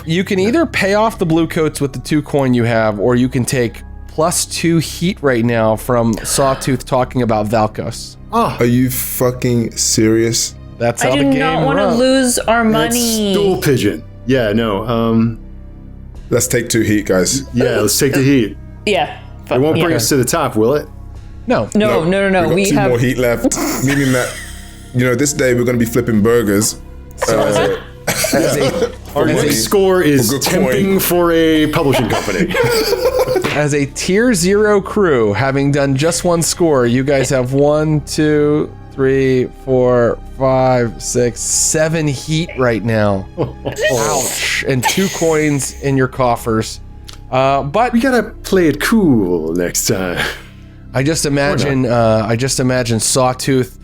You can either pay off the blue coats with the 2 coin you have, or you can take +2 heat right now from Sawtooth talking about Valkos. Are you fucking serious? That's how I the do game not want to runs. lose our That's money. stool pigeon. Yeah, no. Let's take 2 heat, guys. Yeah, let's take the heat. Yeah. It won't bring us to the top, will it? No. No. We've got We 2 have. more heat left, meaning that, this day we're going to be flipping burgers. Our next score is good tempting coin. for a publishing company. As a tier 0 crew, having done just 1 score, you guys have 1, 2, 3, 4, 5, 6, 7 heat right now. Ouch. And 2 coins in your coffers. But We gotta play it cool next time. I just imagine Sawtooth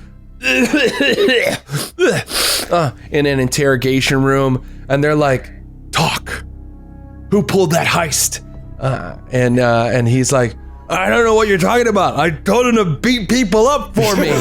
in an interrogation room, and they're like, "Talk. Who pulled that heist?" And he's like, "I don't know what you're talking about. I told him to beat people up for me."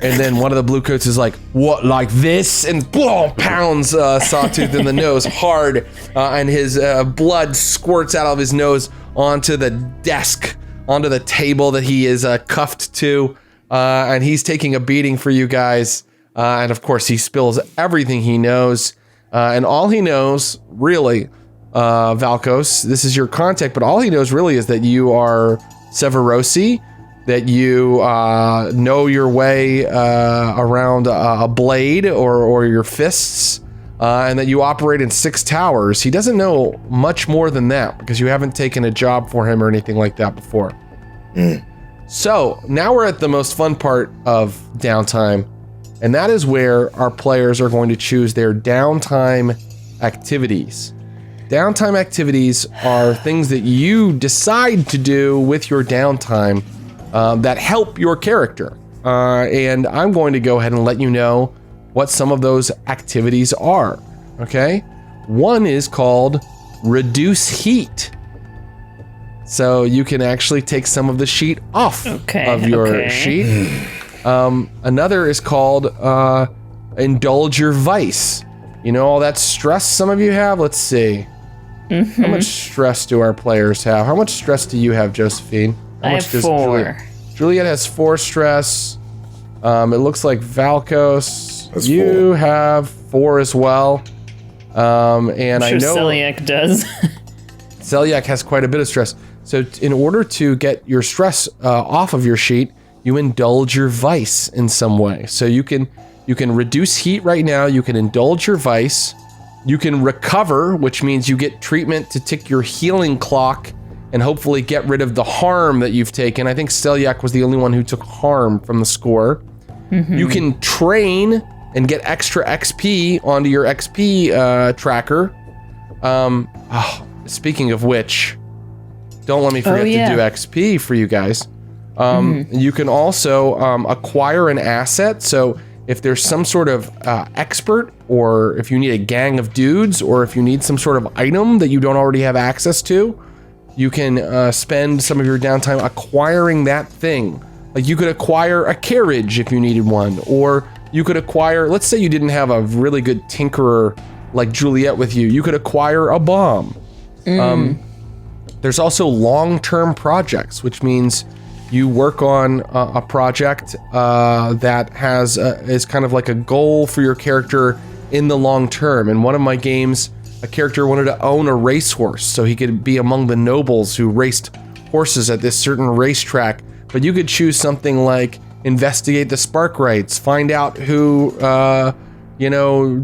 And then one of the blue coats is like, "What, like this?" And boom, pounds Sawtooth in the nose hard, and his blood squirts out of his nose onto the desk, onto the table that he is cuffed to, and he's taking a beating for you guys. And of course, he spills everything he knows, and all he knows, really, Valkos, this is your contact, but all he knows really is that you are Severosi, that you know your way around a blade or your fists, and that you operate in 6 towers. He doesn't know much more than that because you haven't taken a job for him or anything like that before. So now we're at the most fun part of Downtime, and that is where our players are going to choose their downtime activities. Downtime activities are things that you decide to do with your downtime that help your character. And I'm going to go ahead and let you know what some of those activities are. Okay? One is called Reduce Heat. So you can actually take some of the sheet off of your sheet. Another is called Indulge Your Vice. You know all that stress some of you have? Let's see. How much stress do our players have? How much stress do you have, Josephine? How I much have 4. Juliet has 4 stress. It looks like Valkos, That's you have 4 as well. And I know Celiac does. Celiac has quite a bit of stress. So in order to get your stress off of your sheet, you indulge your vice in some way. So you can reduce heat right now. You can indulge your vice. You can recover, which means you get treatment to tick your healing clock and hopefully get rid of the harm that you've taken. I think Celiac was the only one who took harm from the score. You can train and get extra XP onto your XP tracker. Speaking of which, don't let me forget to do XP for you guys. You can also acquire an asset. So if there's some sort of expert, or if you need a gang of dudes, or if you need some sort of item that you don't already have access to, you can spend some of your downtime acquiring that thing. Like you could acquire a carriage if you needed one, or you could acquire, let's say you didn't have a really good tinkerer like Juliet with you, you could acquire a bomb. There's also long-term projects, which means you work on a project that is kind of like a goal for your character in the long term. In one of my games, a character wanted to own a racehorse so he could be among the nobles who raced horses at this certain racetrack. But you could choose something like investigate the spark rights, find out who,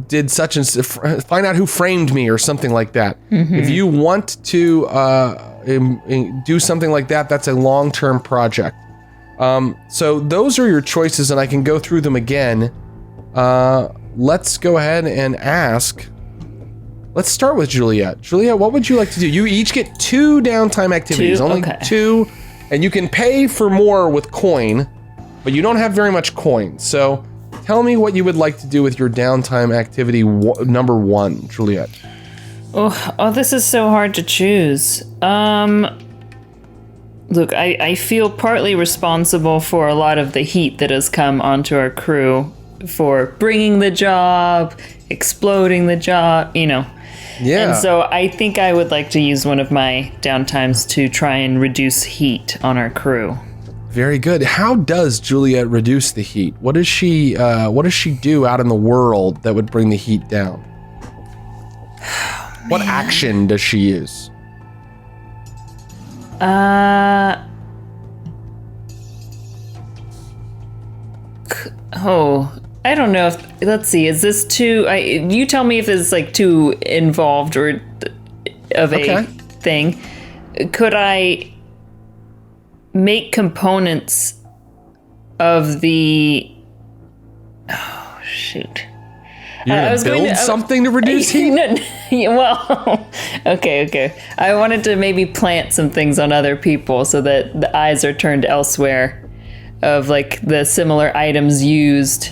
did such and find out who framed me or something like that. Mm-hmm. If you want to do something like that, that's a long-term project. So those are your choices, and I can go through them again. Let's go ahead and ask. Let's start with Juliet. Juliet, what would you like to do? You each get 2 downtime activities, only 2, and you can pay for more with coin, but you don't have very much coin. So tell me what you would like to do with your downtime activity number 1, Juliet. Oh, this is so hard to choose. Look, I feel partly responsible for a lot of the heat that has come onto our crew for bringing the job, exploding the job, Yeah. And so I think I would like to use one of my downtimes to try and reduce heat on our crew. Very good. How does Juliet reduce the heat? What does she do out in the world that would bring the heat down? What action does she use? I don't know if, let's see, is this too, you tell me if it's like too involved or of a thing. Could I make components of the, You're going to build something to reduce heat? Well, okay. I wanted to maybe plant some things on other people so that the eyes are turned elsewhere of like the similar items used,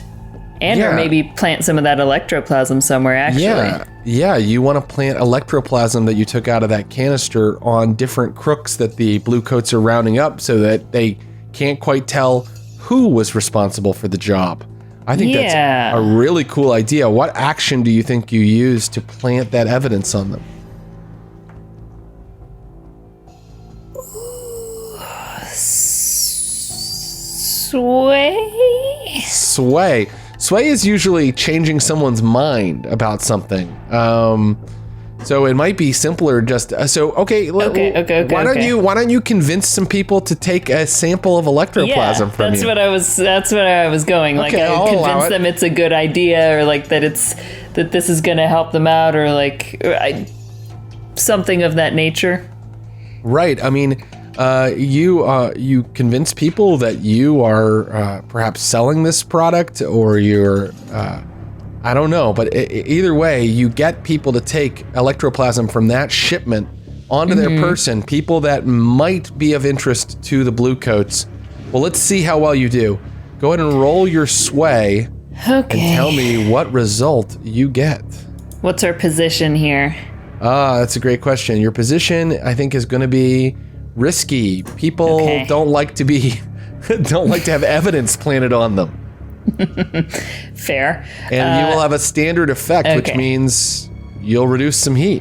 and or maybe plant some of that electroplasm somewhere, actually. Yeah, you want to plant electroplasm that you took out of that canister on different crooks that the blue coats are rounding up so that they can't quite tell who was responsible for the job. I think that's a really cool idea. What action do you think you use to plant that evidence on them? Sway. Sway is usually changing someone's mind about something. So it might be simpler just why don't you convince some people to take a sample of electroplasm from you? That's what I was going. Like, I would convince them it's a good idea, or like that this is going to help them out, or like something of that nature. Right. I mean, you convince people that you are perhaps selling this product, or you're I don't know, but either way, you get people to take electroplasm from that shipment onto their person, people that might be of interest to the blue coats. Well, let's see how well you do. Go ahead and roll your sway and tell me what result you get. What's our position here? That's a great question. Your position, I think, is going to be risky. People don't like to have evidence planted on them. Fair. And you will have a standard effect, which means you'll reduce some heat.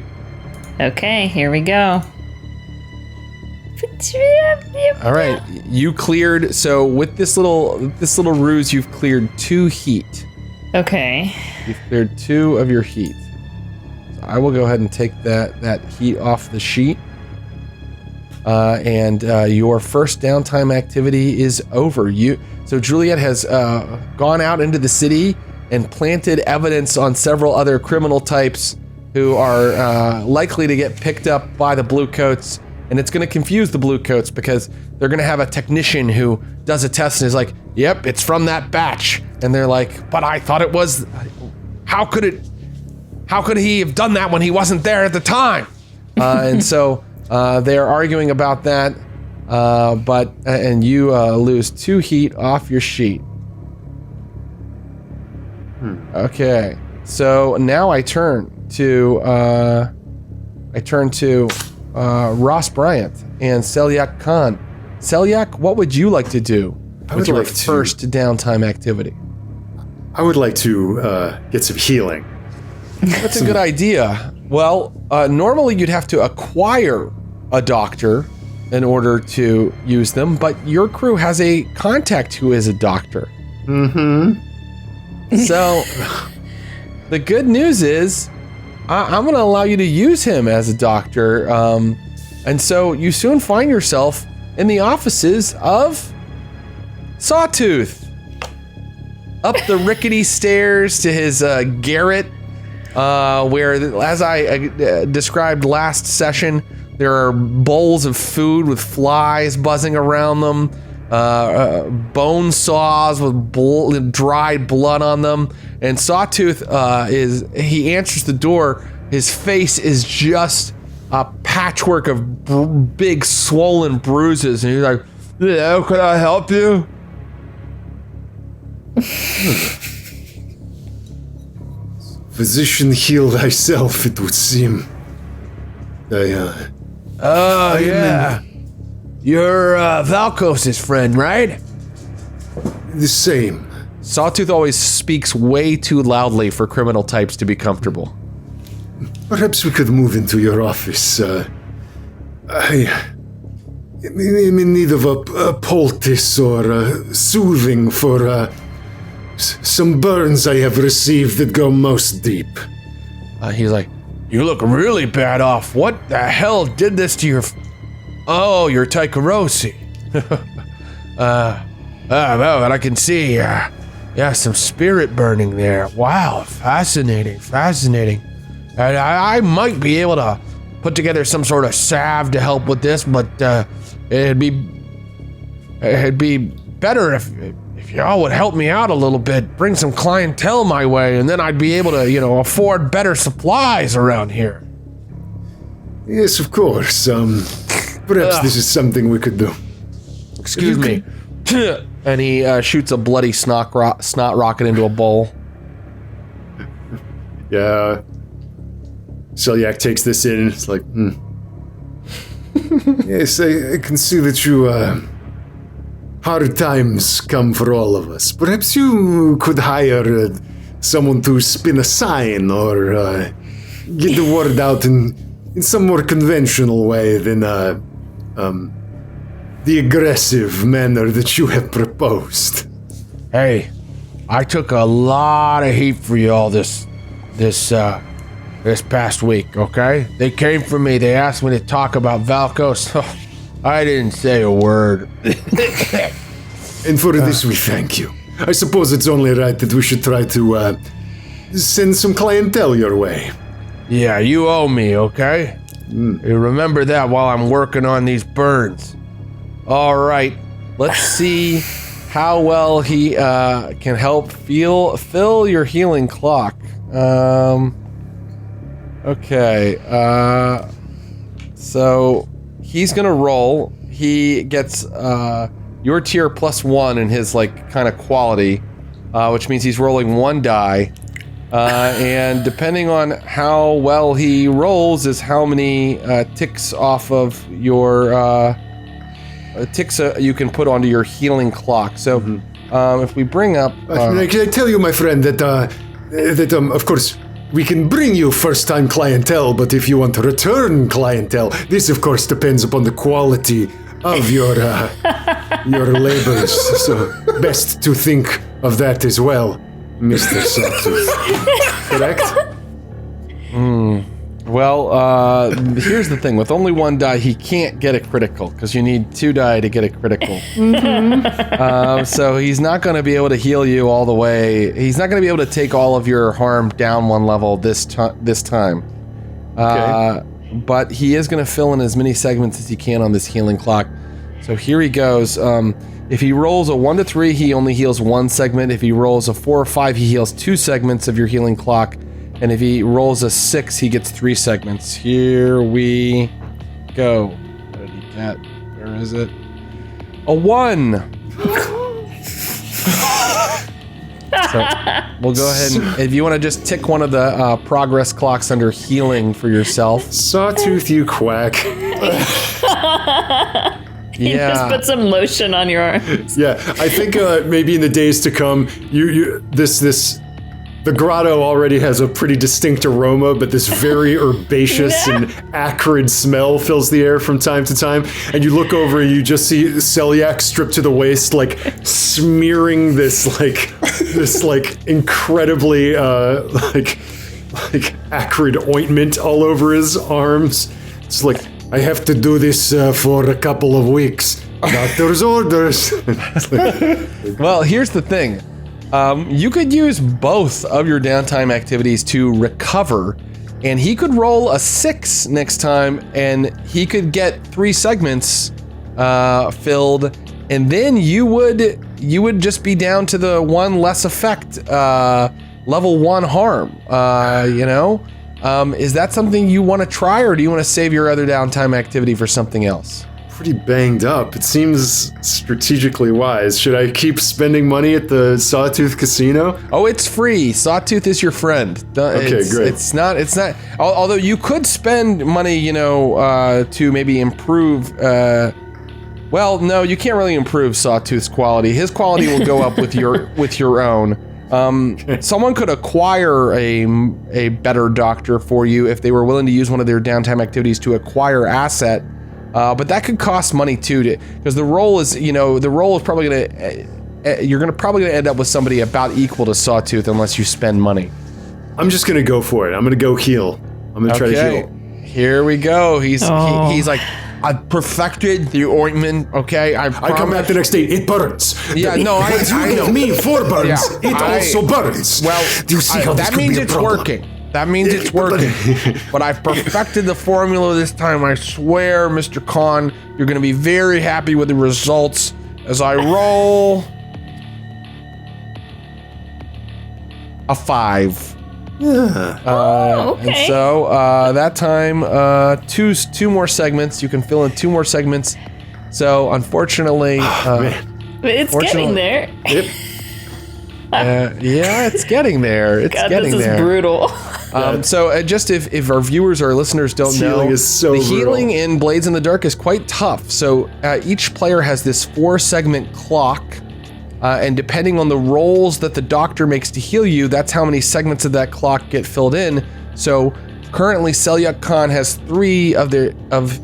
Okay, here we go. All right, you cleared. So with this little ruse, you've cleared 2 heat. Okay. You've cleared 2 of your heat. So I will go ahead and take that heat off the sheet. And your first downtime activity is over. So Juliet has gone out into the city and planted evidence on several other criminal types who are likely to get picked up by the blue coats, and it's going to confuse the blue coats because they're going to have a technician who does a test and is like, "Yep, it's from that batch," and they're like, "But I thought it was. How could he have done that when he wasn't there at the time?" And so. They're arguing about that, and you lose 2 heat off your sheet. Okay, so now I turn to Ross Bryant and Selyak Khan. Selyak, what would you like to do with your first downtime activity? I would like to get some healing. That's a good idea. Well, normally you'd have to acquire a doctor in order to use them, but your crew has a contact who is a doctor. So the good news is I'm going to allow you to use him as a doctor. And so you soon find yourself in the offices of Sawtooth. Up the rickety stairs to his garret, where, as I described last session, there are bowls of food with flies buzzing around them, bone saws with dried blood on them, and Sawtooth he answers the door. His face is just a patchwork of big swollen bruises, and he's like, "Yeah, can I help you?" Physician, heal thyself, it would seem. Oh, yeah. You're Valkos's friend, right? The same. Sawtooth always speaks way too loudly for criminal types to be comfortable. Perhaps we could move into your office. I'm in need of a poultice or soothing for some burns I have received that go most deep. He's like, "You look really bad off. What the hell did this to your... Oh, your Taikarosi." Well, I can see, some spirit burning there. Wow, fascinating. And I might be able to put together some sort of salve to help with this, but it'd be better if y'all would help me out a little bit, bring some clientele my way, and then I'd be able to, afford better supplies around here. Yes, of course. Perhaps this is something we could do. Excuse me. And he shoots a bloody snot rocket into a bowl. Yeah. Celiac takes this in. It's like, Yes, I can see that you, hard times come for all of us. Perhaps you could hire someone to spin a sign or get the word out in some more conventional way than the aggressive manner that you have proposed. Hey, I took a lot of heat for y'all this past week, okay? They came for me, they asked me to talk about Valkos. I didn't say a word. And for this we thank you. I suppose it's only right that we should try to send some clientele your way. Yeah, you owe me, okay? You remember that while I'm working on these burns. All right, let's see how well he can help fill your healing clock. Okay, so he's gonna roll. He gets your tier +1 in his kind of quality, which means he's rolling 1 die. And depending on how well he rolls is how many ticks off of your ticks you can put onto your healing clock. So if we bring up... I tell you, my friend, that of course, we can bring you first-time clientele, but if you want return clientele, this, of course, depends upon the quality of your labors. So best to think of that as well, Mr. Sawtooth. Correct? Well, here's the thing. With only 1 die, he can't get a critical, because you need 2 die to get a critical. So he's not going to be able to heal you all the way. He's not going to be able to take all of your harm down 1 level this time. Okay. But he is going to fill in as many segments as he can on this healing clock. So here he goes. If he rolls a 1 to 3, he only heals 1 segment. If he rolls a 4 or 5, he heals 2 segments of your healing clock. And if he rolls a 6, he gets 3 segments. Here we go. What did he get? Where is it? A 1! So we'll go ahead and, if you want to just tick one of the progress clocks under healing for yourself. Sawtooth, you quack. You just put some lotion on your arms. Yeah, I think maybe in the days to come, this The grotto already has a pretty distinct aroma, but this very herbaceous and acrid smell fills the air from time to time. And you look over and you just see Celiac stripped to the waist, like smearing this incredibly like acrid ointment all over his arms. It's like, I have to do this for a couple of weeks. Doctor's orders. Well, here's the thing. You could use both of your downtime activities to recover, and he could roll a 6 next time, and he could get 3 segments filled, and then you would just be down to the 1 less effect, level 1 harm. Is that something you want to try, or do you want to save your other downtime activity for something else? Pretty banged up. It seems strategically wise. Should I keep spending money at the Sawtooth Casino? Oh, it's free. Sawtooth is your friend. Okay, great. It's not. Although you could spend money, to maybe improve. Well, no, you can't really improve Sawtooth's quality. His quality will go up with your own. Someone could acquire a better doctor for you if they were willing to use one of their downtime activities to acquire asset. But that could cost money too, because the role is probably you're probably gonna end up with somebody about equal to Sawtooth unless you spend money. I'm just gonna go for it. I'm gonna go heal. I'm gonna try to heal. Here we go. He's like, I've perfected the ointment. Okay, I come back the next day. It burns. Yeah, no, I know. Me 4 burns. Yeah, it also burns. Well, do you see how that means it's working. That means it's working. But I've perfected the formula this time. I swear, Mr. Khan, you're going to be very happy with the results as I roll a 5. Okay. And so that time, two more segments. You can fill in 2 more segments. So unfortunately, It's getting there. Yep. yeah, it's getting there. It's God, getting this there. is brutal. So just if our viewers or listeners don't know, healing is so the brutal. healing in Blades in the Dark is quite tough. So each player has this 4-segment clock, and depending on the rolls that the doctor makes to heal you, that's how many segments of that clock get filled in. So currently, Celiac Khan has 3 of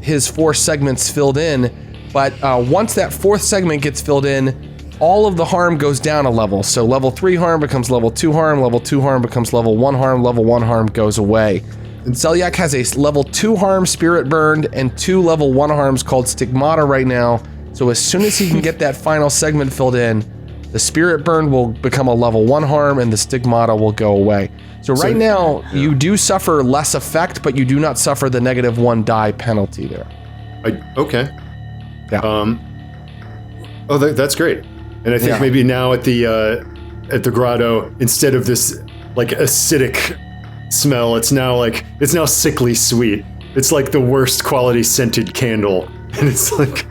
his 4 segments filled in, but once that 4th segment gets filled in, all of the harm goes down a level. So level 3 harm becomes level 2 harm, level 2 harm becomes level 1 harm, level 1 harm goes away. And Celiac has a level 2 harm Spirit Burned and 2 level 1 harms called Stigmata right now. So as soon as he can get that final segment filled in, the Spirit Burn will become a level 1 harm and the Stigmata will go away. So right now, you do suffer less effect, but you do not suffer the -1 die penalty there. Okay. Yeah. That's great. And I think maybe now at the grotto, instead of this like acidic smell, it's now sickly sweet. It's like the worst quality scented candle, and it's like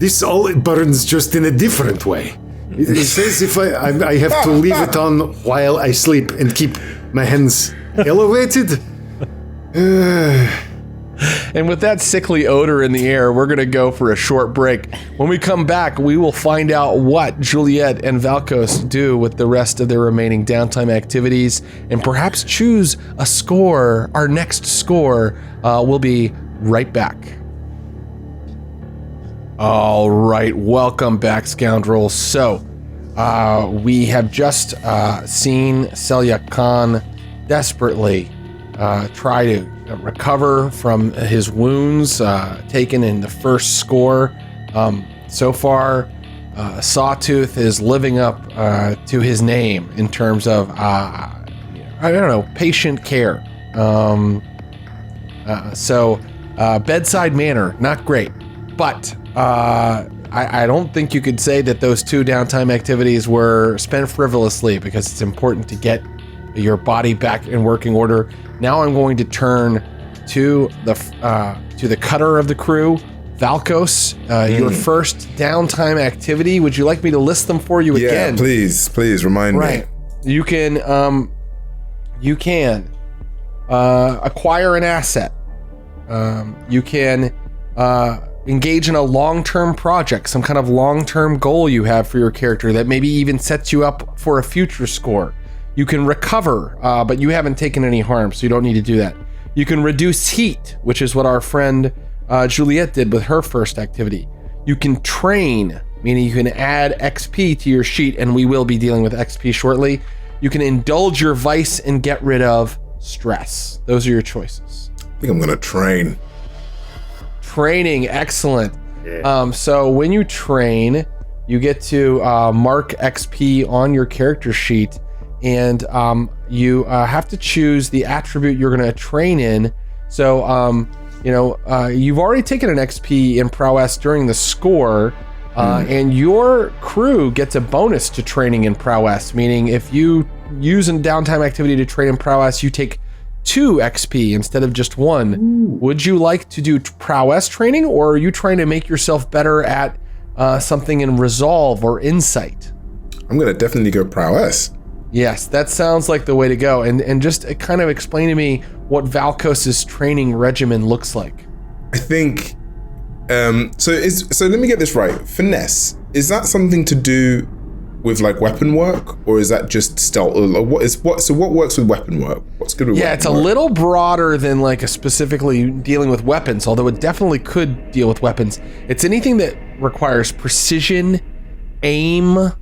this all burns just in a different way. It says if I have to leave it on while I sleep and keep my hands elevated. And with that sickly odor in the air, we're going to go for a short break. When we come back, we will find out what Juliet and Valkos do with the rest of their remaining downtime activities and perhaps choose a score. Our next score. We'll be right back. All right, welcome back, scoundrels. So, we have just seen Celiac Khan desperately try to recover from his wounds taken in the first score. So far, Sawtooth is living up to his name in terms of, patient care. So bedside manner, not great. But I don't think you could say that those 2 downtime activities were spent frivolously, because it's important to get your body back in working order. Now I'm going to turn to the cutter of the crew, Valkos. Your first downtime activity. Would you like me to list them for you again? Yeah, please remind me. Right. You can acquire an asset. You can engage in a long-term project, some kind of long-term goal you have for your character that maybe even sets you up for a future score. You can recover, but you haven't taken any harm, so you don't need to do that. You can reduce heat, which is what our friend Juliet did with her first activity. You can train, meaning you can add XP to your sheet, and we will be dealing with XP shortly. You can indulge your vice and get rid of stress. Those are your choices. I think I'm going to train. Training, excellent. Yeah. So when you train, you get to mark XP on your character sheet, and you have to choose the attribute you're going to train in. So, you've already taken an XP in prowess during the score, and your crew gets a bonus to training in prowess, meaning if you use a downtime activity to train in prowess, you take 2 XP instead of just 1. Ooh. Would you like to do prowess training, or are you trying to make yourself better at something in resolve or insight? I'm going to definitely go prowess. Yes, that sounds like the way to go. And just kind of explain to me what Valkos's training regimen looks like. I think, so let me get this right. Finesse, is that something to do with like weapon work, or is that just stealth? What works with weapon work? What's good with weapon work? Yeah, it's a little broader than like specifically dealing with weapons, although it definitely could deal with weapons. It's anything that requires precision, aim,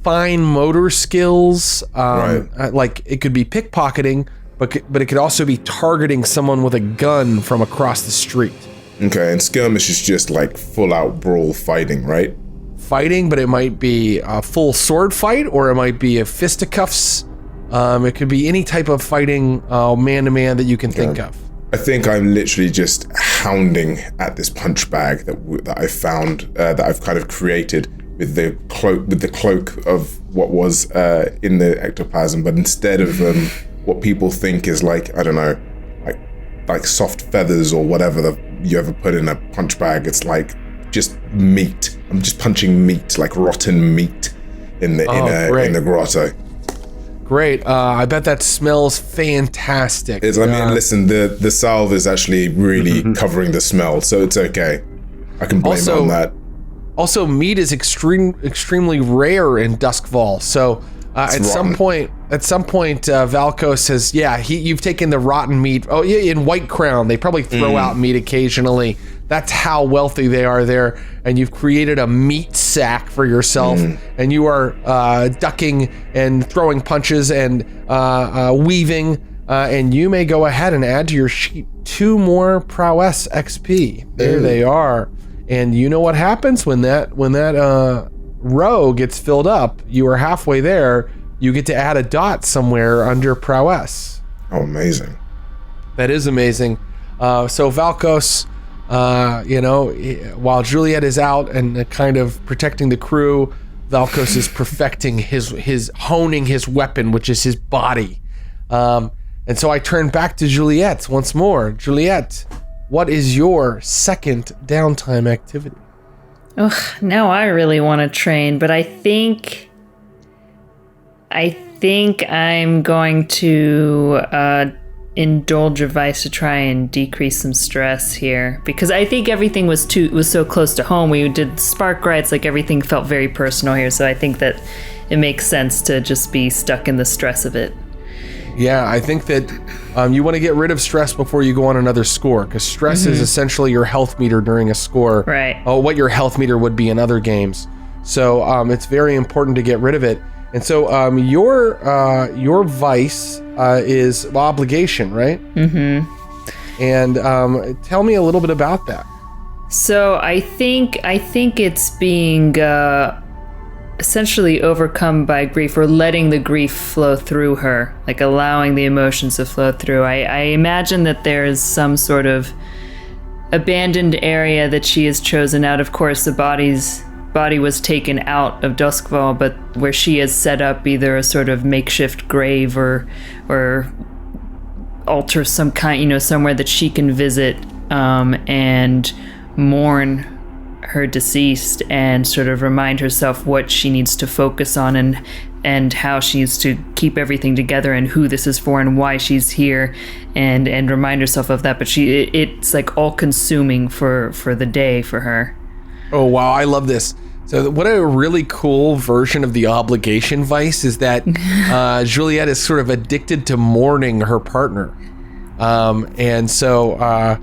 fine motor skills, right. Like it could be pickpocketing, but it could also be targeting someone with a gun from across the street. Okay, and skirmish is just like full out brawl fighting, right? Fighting, but it might be a full sword fight, or it might be a fisticuffs. It could be any type of fighting man to man that you can think of. I think I'm literally just hounding at this punch bag that I found, that I've kind of created with the cloak of what was in the ectoplasm, but instead of what people think is like, I don't know, like soft feathers or whatever you ever put in a punch bag, it's like just meat. I'm just punching meat, like rotten meat in the grotto. Great. I bet that smells fantastic. Listen, the salve is actually really covering the smell, so it's okay. I can blame it on that. Also, meat is extremely rare in Doskvol. So at some point, Valkos says, you've taken the rotten meat. Oh yeah, in White Crown, they probably throw out meat occasionally. That's how wealthy they are there. And you've created a meat sack for yourself, and you are ducking and throwing punches and weaving. And you may go ahead and add to your sheet 2 more prowess XP. There they are. And you know what happens when that row gets filled up? You are halfway there. You get to add a dot somewhere under prowess. Oh, amazing! That is amazing. So Valkos, while Juliet is out and kind of protecting the crew, Valkos is perfecting his honing his weapon, which is his body. And so I turn back to Juliet once more. Juliet, what is your second downtime activity? Ugh, now I really want to train, but I think I'm going to indulge a vice to try and decrease some stress here, because I think everything was so close to home. We did spark rights, like everything felt very personal here, so I think that it makes sense to just be stuck in the stress of it. Yeah, I think that you want to get rid of stress before you go on another score, because stress is essentially your health meter during a score. Right. What your health meter would be in other games. So it's very important to get rid of it. And so your vice is obligation, right? Mm-hmm. And tell me a little bit about that. So I think it's being essentially overcome by grief, or letting the grief flow through her, like allowing the emotions to flow through. I imagine that there's some sort of abandoned area that she has chosen out. Of course, the body was taken out of Doskvol, but where she has set up either a sort of makeshift grave or altar some kind, somewhere that she can visit and mourn her deceased and sort of remind herself what she needs to focus on, and and how she's to keep everything together and who this is for and why she's here, and remind herself of that. But it's like all consuming for the day for her. Oh wow, I love this. So what a really cool version of the obligation vice is that Juliet is sort of addicted to mourning her partner. And so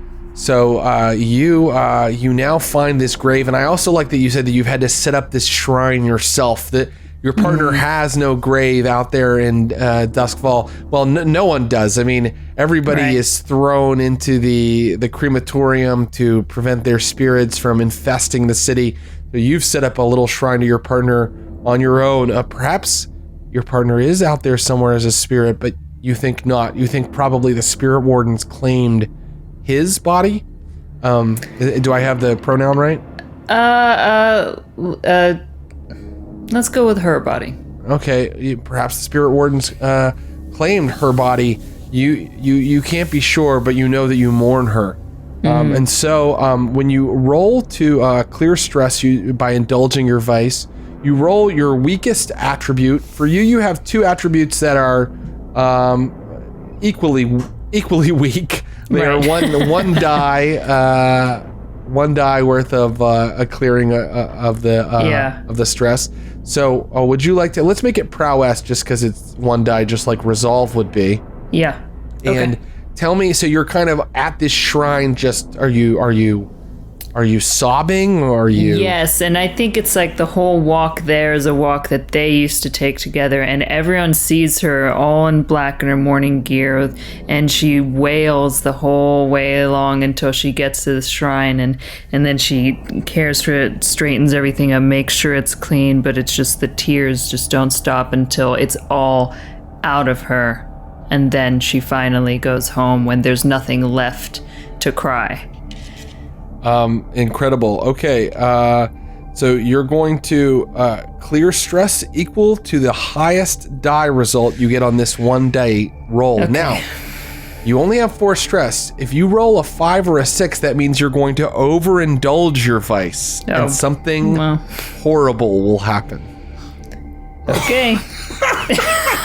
you now find this grave. And I also like that you said that you've had to set up this shrine yourself, that your partner has no grave out there in Doskvol. Well, no one does. I mean, everybody is thrown into the crematorium to prevent their spirits from infesting the city. So you've set up a little shrine to your partner on your own. Perhaps your partner is out there somewhere as a spirit, but you think not. You think probably the spirit wardens claimed his body? Do I have the pronoun right? Let's go with her body. Okay, perhaps the spirit wardens claimed her body. You can't be sure, but you know that you mourn her. And so when you roll to clear stress by indulging your vice, you roll your weakest attribute. For you have two attributes that are equally weak. They are one die worth of a clearing of the stress. So would you like to? Let's make it prowess, just because it's one die, just like resolve would be. Yeah. Okay. And tell me, so you're kind of at this shrine. Just are you sobbing, or are you? Yes, and I think it's like the whole walk there is a walk that they used to take together, and everyone sees her all in black in her mourning gear, and she wails the whole way along until she gets to the shrine, and then she cares for it, straightens everything up, makes sure it's clean, but it's just the tears just don't stop until it's all out of her, and then she finally goes home when there's nothing left to cry. Incredible. Okay, so you're going to clear stress equal to the highest die result you get on this one day roll. Okay. Now, you only have 4 stress. If you roll a 5 or a 6, that means you're going to overindulge your vice, and something horrible will happen. Okay.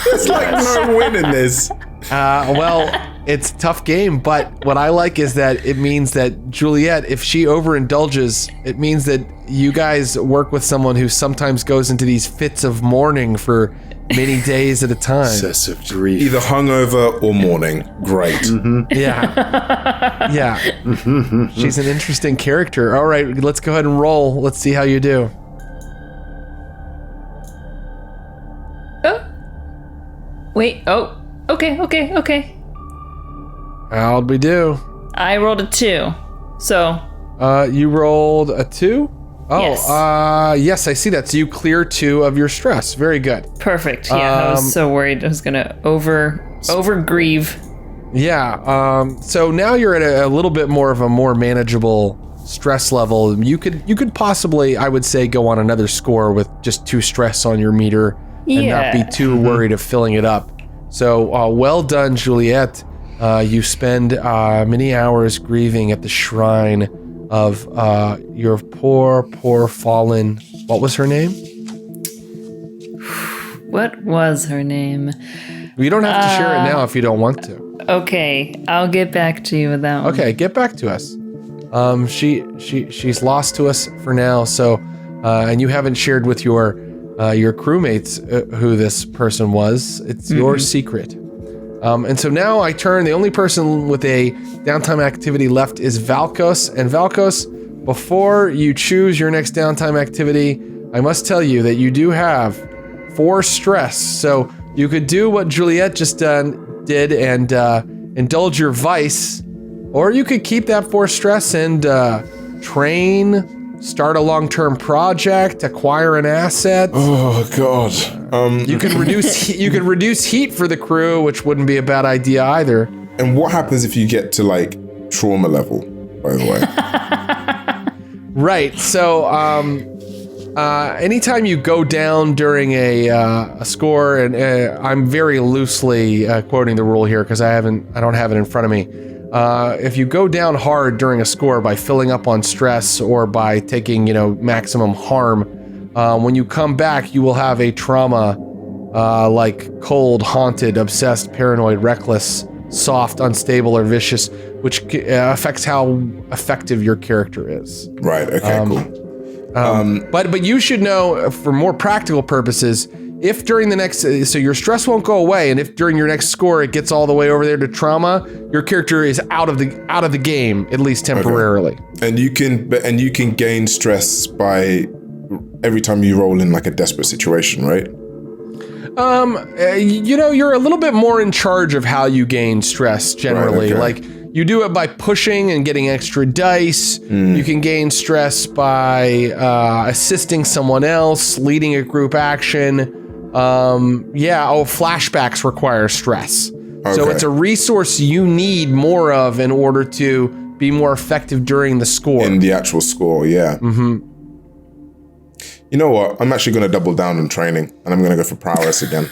It's like no win in this. Well, it's a tough game, but what I like is that it means that Juliet, if she overindulges, it means that you guys work with someone who sometimes goes into these fits of mourning for many days at a time. Excessive grief. Either hungover or mourning. Great. Mm-hmm. Yeah. Yeah. Mm-hmm. She's an interesting character. All right, let's go ahead and roll. Let's see how you do. Oh. Wait. Oh. Okay. How'd we do? I rolled a 2. So. You rolled a 2? Oh, yes. Yes, I see that. So you clear 2 of your stress. Very good. Perfect. Yeah, I was so worried I was gonna over grieve. Yeah. So now you're at a little bit more of a more manageable stress level. You could possibly, I would say, go on another score with just 2 stress on your meter and not be too worried of filling it up. So well done, Juliet. You spend many hours grieving at the shrine of your poor fallen. What was her name? What was her name? You don't have to share it now if you don't want to. Okay, I'll get back to you with that one. Okay, get back to us. She's lost to us for now. So, and you haven't shared with your crewmates who this person was. It's your secret. And so now I turn, the only person with a downtime activity left is Valkos. And Valkos, before you choose your next downtime activity, I must tell you that you do have 4 stress. So you could do what Juliet just did and indulge your vice, or you could keep that 4 stress and train, start a long-term project, acquire an asset. Oh God! You can reduce heat for the crew, which wouldn't be a bad idea either. And what happens if you get to like trauma level? By the way, right. So anytime you go down during a score, and I'm very loosely quoting the rule here because I don't have it in front of me. If you go down hard during a score by filling up on stress or by taking, maximum harm, when you come back, you will have a trauma like cold, haunted, obsessed, paranoid, reckless, soft, unstable, or vicious, which affects how effective your character is. Right. Okay. Cool. But you should know, for more practical purposes, if during the next, so your stress won't go away, and if during your next score it gets all the way over there to trauma, your character is out of the game, at least temporarily. Okay. And you can gain stress by every time you roll in like a desperate situation, right? You're a little bit more in charge of how you gain stress generally. Right, okay. Like, you do it by pushing and getting extra dice. You can gain stress by assisting someone else, leading a group action. Flashbacks require stress. Okay. So it's a resource you need more of in order to be more effective during the score. In the actual score, yeah. Mm-hmm. You know what? I'm actually going to double down on training, and I'm going to go for prowess again.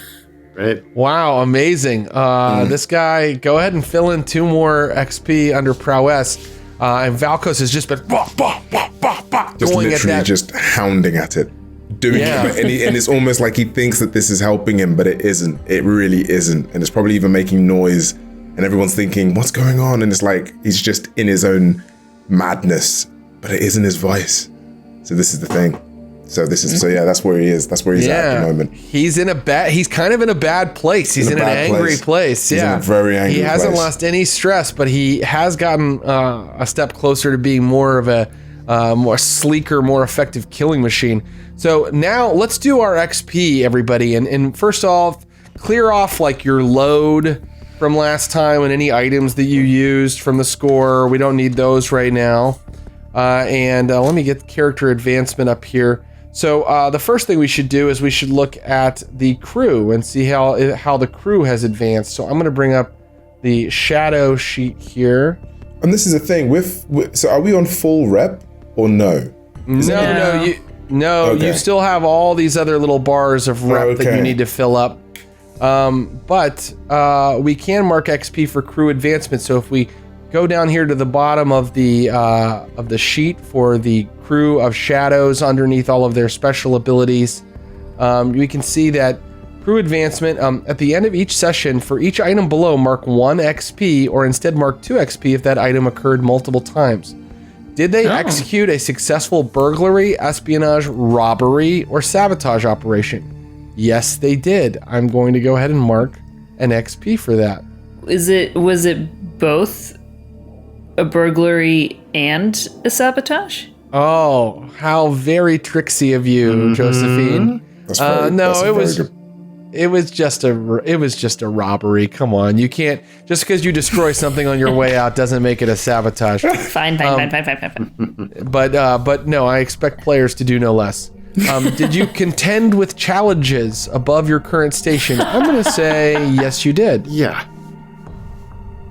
Right. Wow, amazing. This guy, go ahead and fill in 2 more XP under prowess. And Valkos has just been going at that. Just hounding at it. Doing it. And it's almost like he thinks that this is helping him, but it isn't. It really isn't. And it's probably even making noise. And everyone's thinking, what's going on? And it's like, he's just in his own madness, but it isn't his vice. So this is the thing. That's where he is. That's where he's at the moment. He's kind of in a bad place. He's in an angry place. He's in a very angry place. He hasn't lost any stress, but he has gotten a step closer to being more of a more sleeker, more effective killing machine. So now let's do our XP, everybody. And first off, clear off like your load from last time and any items that you used from the score. We don't need those right now. And let me get character advancement up here. So the first thing we should do is we should look at the crew and see how the crew has advanced. So I'm going to bring up the shadow sheet here. And this is the thing so are we on full rep or no? No, you still have all these other little bars of rep that you need to fill up. But we can mark XP for crew advancement. So if we go down here to the bottom of the sheet for the crew of shadows underneath all of their special abilities, we can see that crew advancement, at the end of each session, for each item below, mark 1 XP or instead mark 2 XP if that item occurred multiple times. Did they execute a successful burglary, espionage, robbery, or sabotage operation? Yes, they did. I'm going to go ahead and mark an XP for that. Was it both a burglary and a sabotage? Oh, how very tricksy of you, Josephine. It was just a robbery. Come on, you can't, just because you destroy something on your way out doesn't make it a sabotage. Fine. But no, I expect players to do no less. Did you contend with challenges above your current station? I'm going to say yes, you did. Yeah.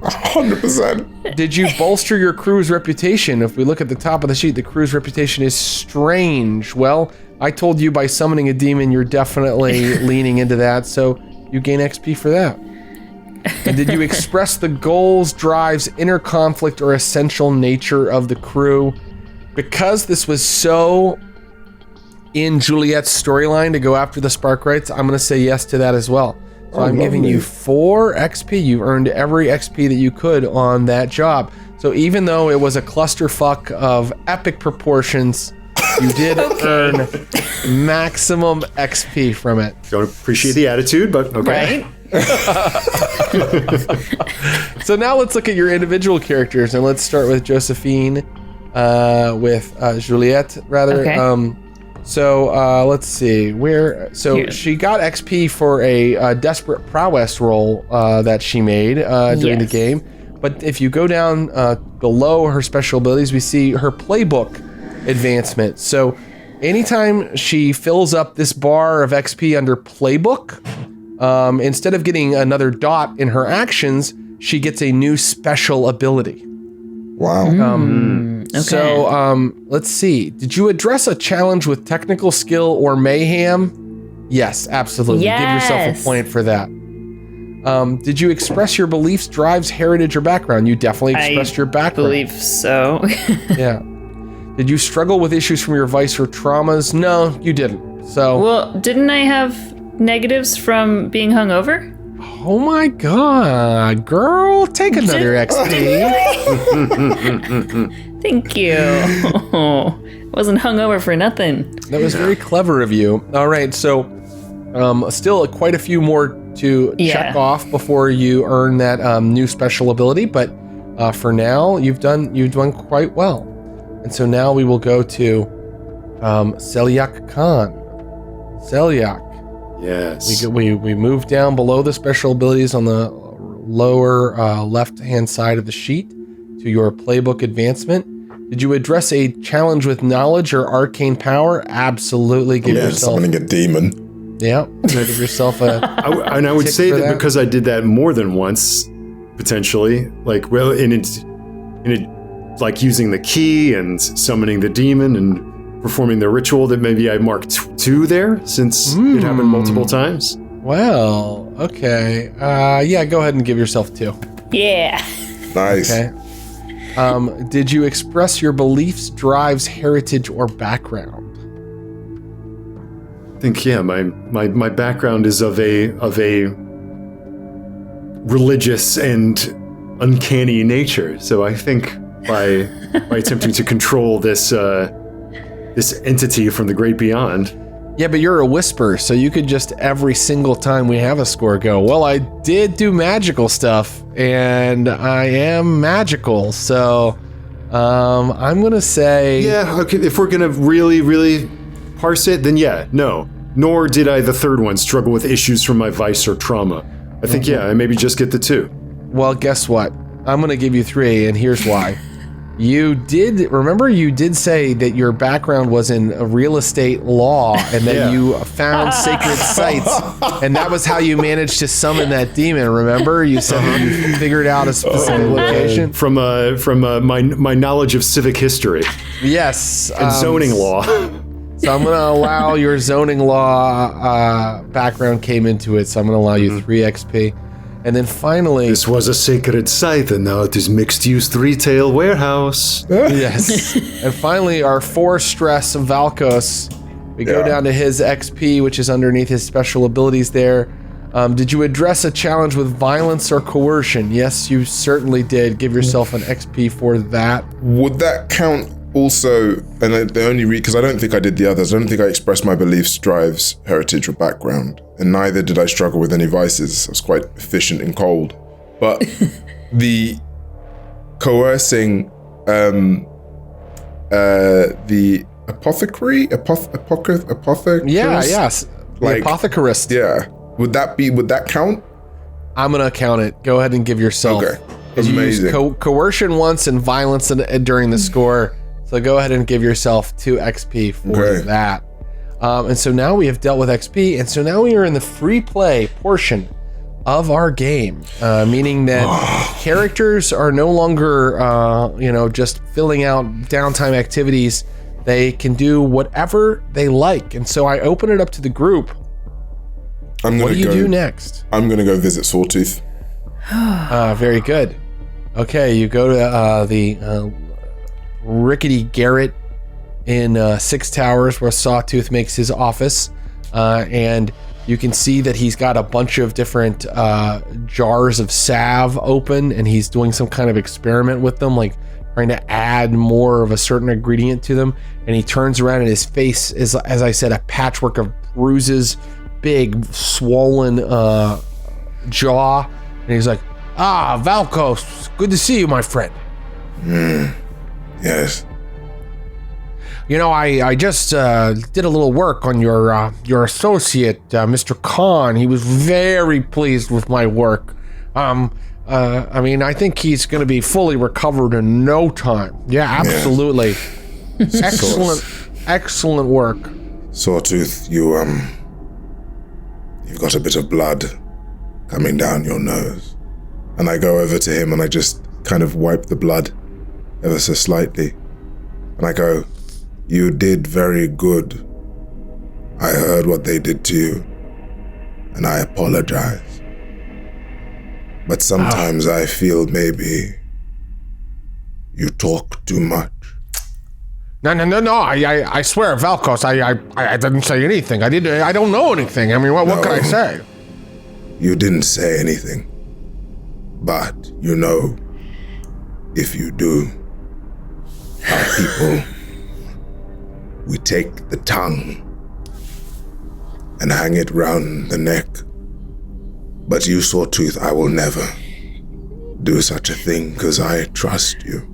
100%. Did you bolster your crew's reputation? If we look at the top of the sheet, the crew's reputation is strange. Well, I told you by summoning a demon, you're definitely leaning into that, so you gain XP for that. And did you express the goals, drives, inner conflict, or essential nature of the crew? Because this was so in Juliet's storyline to go after the Spark Rights, I'm going to say yes to that as well. So I'm giving you 4 XP. You've earned every XP that you could on that job. So even though it was a clusterfuck of epic proportions, you did earn maximum XP from it. Don't appreciate the attitude, but okay. Right? So now let's look at your individual characters, and let's start with Josephine, with Juliette, rather. Okay. Let's see she got XP for a desperate prowess roll that she made during the game. But if you go down below her special abilities, we see her playbook advancement. So anytime she fills up this bar of XP under playbook, instead of getting another dot in her actions, she gets a new special ability. Wow. Okay. So, let's see. Did you address a challenge with technical skill or mayhem? Yes, absolutely. Yes. Give yourself a point for that. Did you express your beliefs, drives, heritage, or background? You definitely expressed your background. I believe so. Yeah. Did you struggle with issues from your vice or traumas? No, you didn't. So. Well, didn't I have negatives from being hungover? Oh my god, girl, take another XP. Thank you. Wasn't hungover for nothing. That was very clever of you. All right, so still quite a few more to check off before you earn that new special ability, but for now you've done quite well. And so now we will go to Selyak Khan. Selyak. Yes. We move down below the special abilities on the lower left-hand side of the sheet to your playbook advancement. Did you address a challenge with knowledge or arcane power? Absolutely. Give yourself summoning a demon. Yeah, give yourself a. And I would say that because I did that more than once, potentially, like like using the key and summoning the demon and performing the ritual, that maybe I marked 2 there since it happened multiple times. Well, okay. Yeah, go ahead and give yourself 2. Yeah. Nice. Okay. Did you express your beliefs, drives, heritage, or background? I think my background is of a religious and uncanny nature. So I think by attempting to control this entity from the great beyond. Yeah, but you're a whisper, so you could just every single time we have a score go, well, I did do magical stuff, and I am magical, so I'm going to say... Yeah, okay, if we're going to really, really parse it, then no. Nor did I, the third one, struggle with issues from my vice or trauma. I think, I maybe just get the 2. Well, guess what? I'm going to give you 3, and here's why. You did say that your background was in real estate law and that you found sacred sites, and that was how you managed to summon that demon. Remember? You said that you figured out a specific location. From my knowledge of civic history. Yes. And zoning law. So I'm going to allow your zoning law background came into it, so I'm going to allow you 3 XP. And then finally... This was a sacred site, and now it is mixed-use retail warehouse. Yes. And finally, our 4 stress Valkos. We go down to his XP, which is underneath his special abilities there. Did you address a challenge with violence or coercion? Yes, you certainly did. Give yourself an XP for that. Would that count also, and the only because I don't think I did the others, I don't think I expressed my beliefs, drives, heritage, or background, and neither did I struggle with any vices. I was quite efficient and cold. But the coercing, the apothecary, apothecary. Yeah, yes, the apothecarist. Yeah, would that count? I'm gonna count it. Go ahead and give yourself. Okay, amazing. You used coercion once and violence during the score. So go ahead and give yourself 2 XP for that. And so now we have dealt with XP, and so now we are in the free play portion of our game, meaning that characters are no longer, just filling out downtime activities. They can do whatever they like. And so I open it up to the group. What do you do next? I'm going to go visit Sawtooth. Very good. Okay, you go to the rickety garret in 6 Towers where Sawtooth makes his office, and you can see that he's got a bunch of different jars of salve open, and he's doing some kind of experiment with them, like trying to add more of a certain ingredient to them. And he turns around and his face is, as I said, a patchwork of bruises, big swollen jaw, and he's like, Valkos, good to see you, my friend. Yes. You know, I just did a little work on your associate, Mr. Khan. He was very pleased with my work. I think he's going to be fully recovered in no time. Yeah, absolutely. Yeah. Excellent work. Sawtooth, you've got a bit of blood coming down your nose. And I go over to him and I just kind of wipe the blood ever so slightly. And I go, you did very good. I heard what they did to you, and I apologize. But sometimes I feel maybe you talk too much. No. I swear, Valkos, I didn't say anything. I don't know anything. I mean, what can I say? You didn't say anything. But, you know, if you do, our people, we take the tongue and hang it round the neck. But you, Sawtooth, I will never do such a thing because I trust you.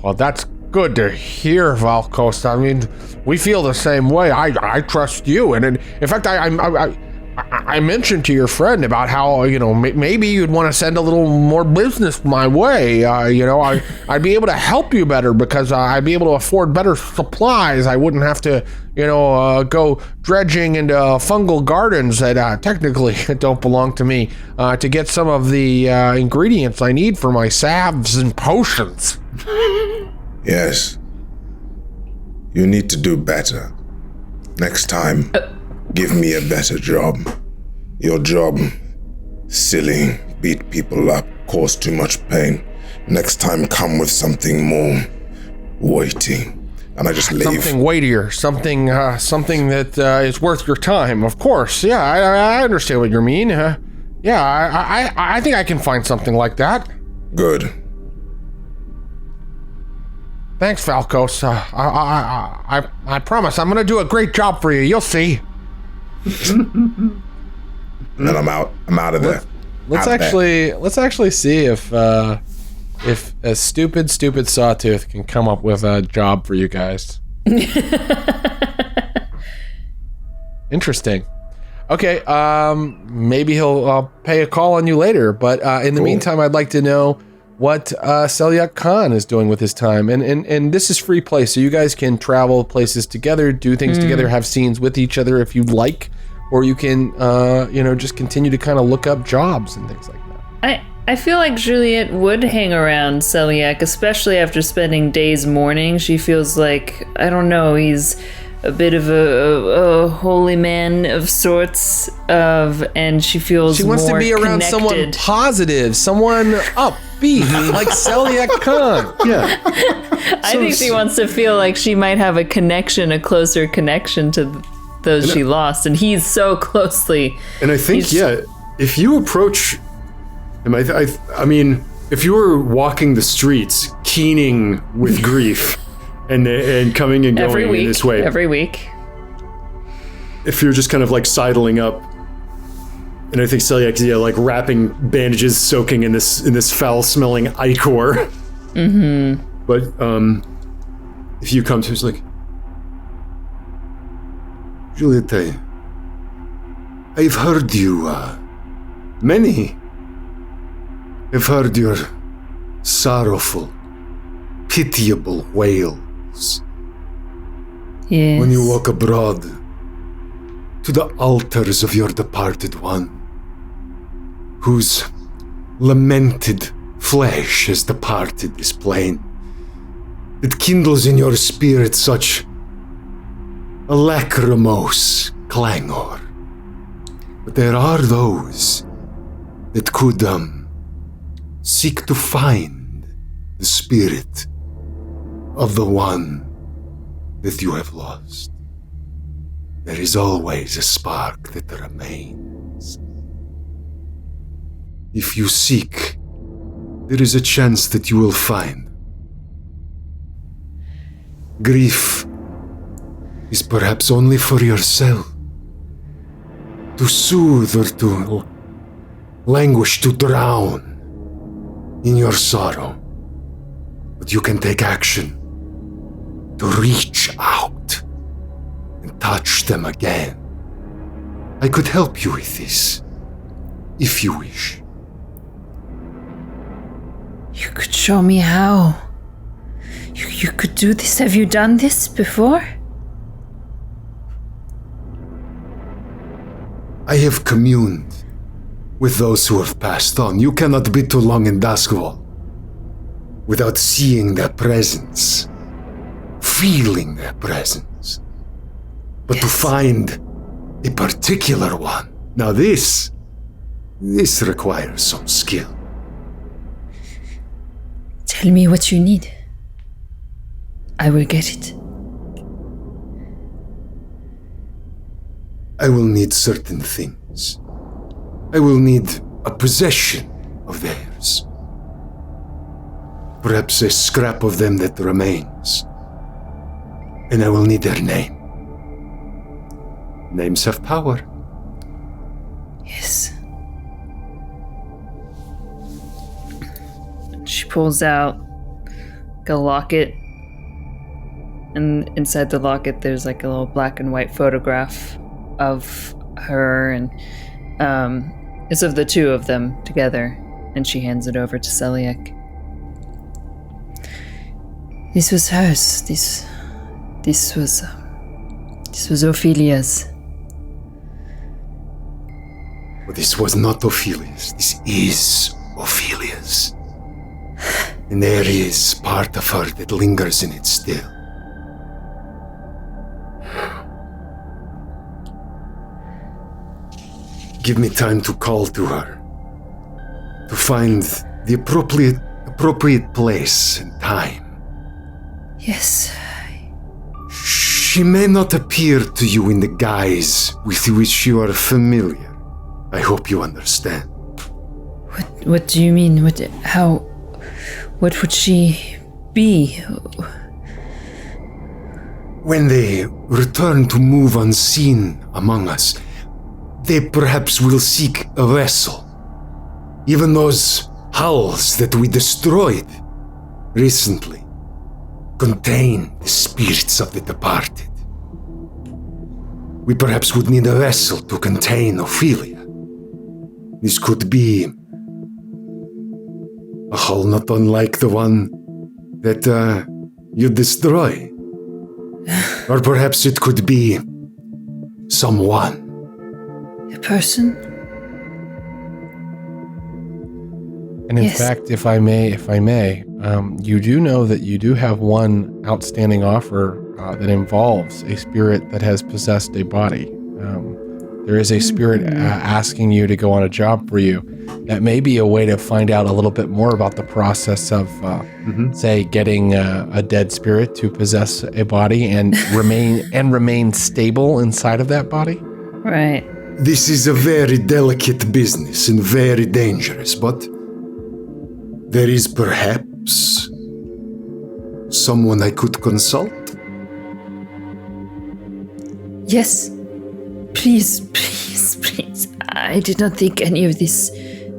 Well, that's good to hear, Valkos. I mean, we feel the same way. I trust you, and in fact, I mentioned to your friend about how, you know, maybe you'd want to send a little more business my way. You know, I'd be able to help you better because I'd be able to afford better supplies. I wouldn't have to, you know, go dredging into fungal gardens that technically don't belong to me to get some of the ingredients I need for my salves and potions. Yes. You need to do better. Next time, give me a better job. Your job, silly, beat people up, cause too much pain. Next time, come with something more weighty. And I just leave. Something weightier, something that is worth your time, of course. Yeah, I understand what you mean. Yeah, I think I can find something like that. Good. Thanks, Valkos. I promise I'm gonna do a great job for you. You'll see. And then I'm out of there. Let's actually see if a stupid Sawtooth can come up with a job for you guys. Interesting. Okay, maybe he'll pay a call on you later, but in the meantime, I'd like to know what Selyak Khan is doing with his time. And this is free play, so you guys can travel places together, do things together, have scenes with each other if you'd like, or you can, just continue to kind of look up jobs and things like that. I feel like Juliet would hang around Selyak, especially after spending days mourning. She feels like, I don't know, he's a bit of a holy man of sorts, and she feels she wants more to be around connected. someone positive, someone upbeat, like Selyak Khan. Yeah. I think she wants to feel like she might have a closer connection to those she lost, and he's so closely. And I think, if you approach him, I mean, if you were walking the streets, keening with grief, and coming and going in this way. Every week. If you're just kind of like sidling up, and I think Selyak, like wrapping bandages, soaking in this foul-smelling ichor. Mm-hmm. But if you come to him, it's like, Juliet, I've heard you. Many have heard your sorrowful, pitiable wails. Yes. When you walk abroad to the altars of your departed one, whose lamented flesh has departed this plane, it kindles in your spirit such a lachrymose clangor. But there are those that could seek to find the spirit of the one that you have lost. There is always a spark that remains. If you seek, there is a chance that you will find. Grief is perhaps only for yourself, to soothe or to languish, to drown in your sorrow. But you can take action to reach out and touch them again. I could help you with this, if you wish. You could show me how. You could do this. Have you done this before? I have communed with those who have passed on. You cannot be too long in Doskvol without seeing their presence, feeling their presence. But to find a particular one, now this requires some skill. Tell me what you need. I will get it. I will need certain things. I will need a possession of theirs. Perhaps a scrap of them that remains. And I will need their name. Names have power. Yes. She pulls out a locket. And inside the locket, there's like a little black and white photograph of her, and it's of the two of them together. And she hands it over to Celiac. This was hers. This was Ophelia's. But this was not Ophelia's. This is Ophelia's. And there is part of her that lingers in it still. Give me time to call to her. To find the appropriate place and time. Yes. She may not appear to you in the guise with which you are familiar. I hope you understand. What do you mean? What would she be? When they return to move unseen among us, they perhaps will seek a vessel. Even those hulls that we destroyed recently contain the spirits of the departed. We perhaps would need a vessel to contain Ophelia. This could be a hull not unlike the one that you destroy. Or perhaps it could be someone. A person? And in Yes. fact, if I may, you do know that you do have one outstanding offer that involves a spirit that has possessed a body. There is a spirit asking you to go on a job for you. That may be a way to find out a little bit more about the process of, say, getting a dead spirit to possess a body and remain stable inside of that body. Right. This is a very delicate business and very dangerous, but there is perhaps someone I could consult. Yes. Please. I did not think any of this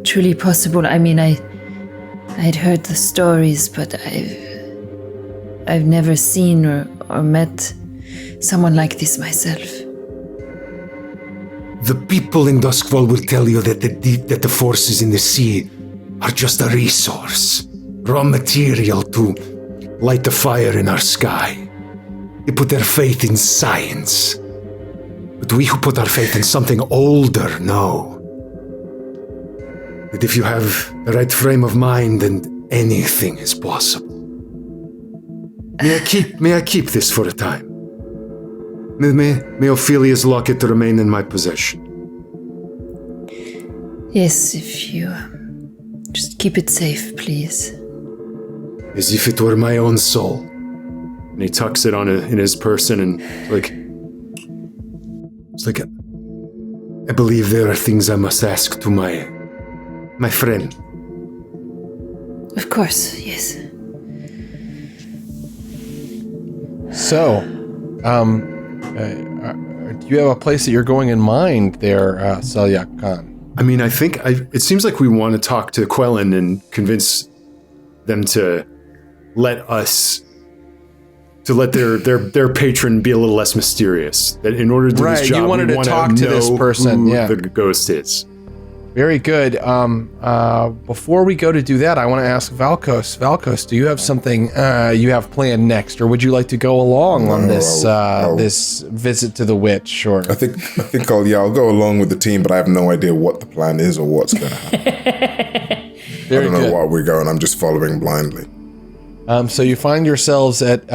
truly possible. I mean, I'd heard the stories, but I've never seen or met someone like this myself. The people in Doskvol will tell you that the forces in the sea are just a resource, raw material to light the fire in our sky. They put their faith in science. But we who put our faith in something older know that if you have the right frame of mind, then anything is possible. May I keep this for a time? May Ophelia's locket remain in my possession. Yes, if you just keep it safe, please. As if it were my own soul. And he tucks it in his person and it's like, I believe there are things I must ask to my friend. Of course, yes. So, do you have a place that you're going in mind there, Celiac Khan? I mean, I think it seems like we want to talk to Quellen and convince them to let their patron be a little less mysterious. That in order to do this job, you wanted we to want talk to this person, who yeah. the ghost is. Very good. Before we go to do that, I want to ask Valkos. Valkos, do you have something you have planned next, or would you like to go along on this this visit to the witch? Or I think I'll go along with the team, but I have no idea what the plan is or what's going to happen. I don't know where we're going. I'm just following blindly. So you find yourselves at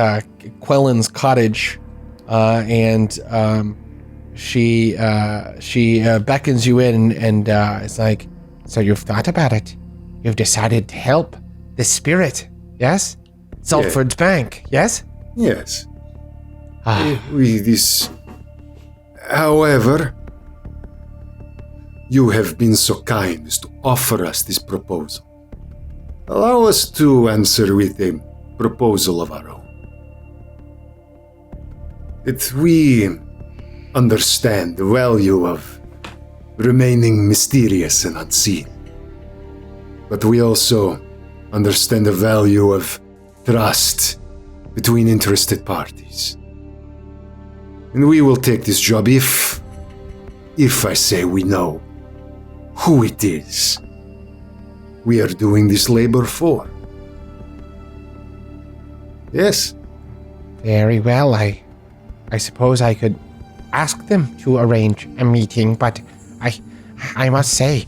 Quellen's cottage, and she beckons you in, and it's like, so you've thought about it? You've decided to help the spirit, yes? Salford's Bank, yes? Yes. However, you have been so kind as to offer us this proposal. Allow us to answer with a proposal of our own. That we understand the value of remaining mysterious and unseen. But we also understand the value of trust between interested parties. And we will take this job if I say we know who it is we are doing this labor for. Yes? Very well, I suppose I could ask them to arrange a meeting, but I must say,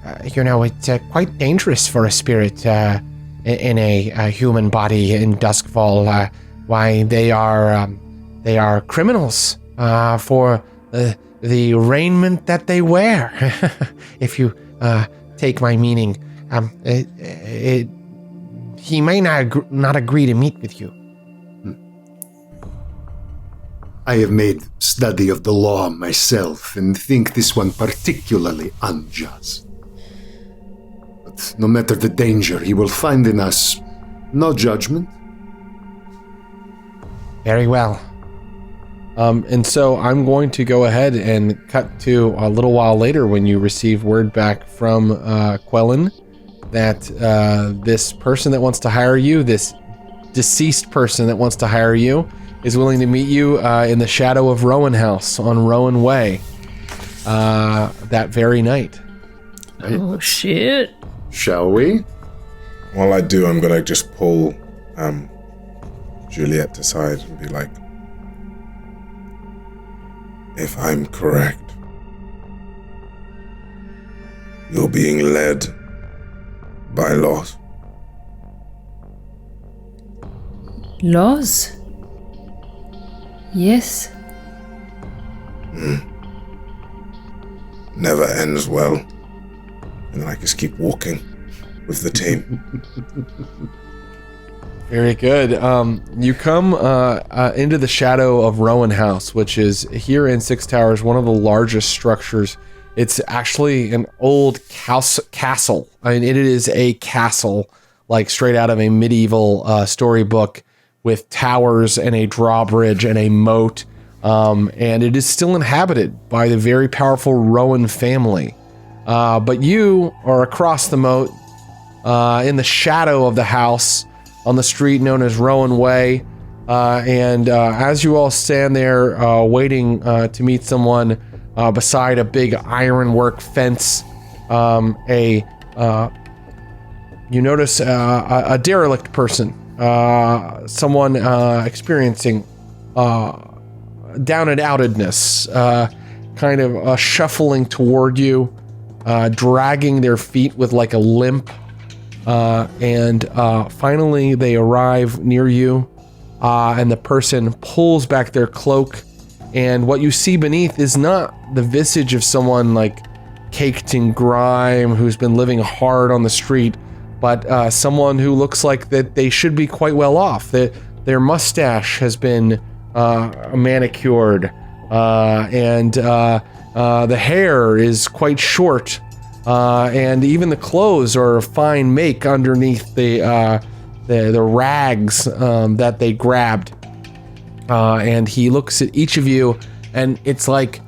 it's quite dangerous for a spirit in a human body in Doskvol. Why they are criminals for the raiment that they wear. If you take my meaning, he may not agree to meet with you. I have made study of the law myself and think this one particularly unjust. But no matter the danger, he will find in us no judgment. Very well. And so I'm going to go ahead and cut to a little while later when you receive word back from Quellen that this person that wants to hire you, this deceased person that wants to hire you, is willing to meet you in the shadow of Rowan House on Rowan Way that very night. Oh, shit. Shall we? While I do, I'm going to just pull Juliet aside and be like, if I'm correct, you're being led by laws. Laws? Yes. Never ends well. And then I just keep walking with the team. Very good. You come into the shadow of Rowan House, which is here in Six Towers, one of the largest structures. It's actually an old castle. I mean, it is a castle, like straight out of a medieval storybook, with towers and a drawbridge and a moat. And it is still inhabited by the very powerful Rowan family. But you are across the moat, in the shadow of the house, on the street known as Rowan Way. And as you all stand there waiting to meet someone beside a big ironwork fence, you notice a derelict person, someone experiencing down and outedness, kind of shuffling toward you, dragging their feet with like a limp. And finally they arrive near you, and the person pulls back their cloak, and what you see beneath is not the visage of someone like caked in grime who's been living hard on the street, but someone who looks like that they should be quite well off. Their mustache has been manicured, and the hair is quite short. And even the clothes are a fine make underneath the rags that they grabbed. And he looks at each of you, and it's like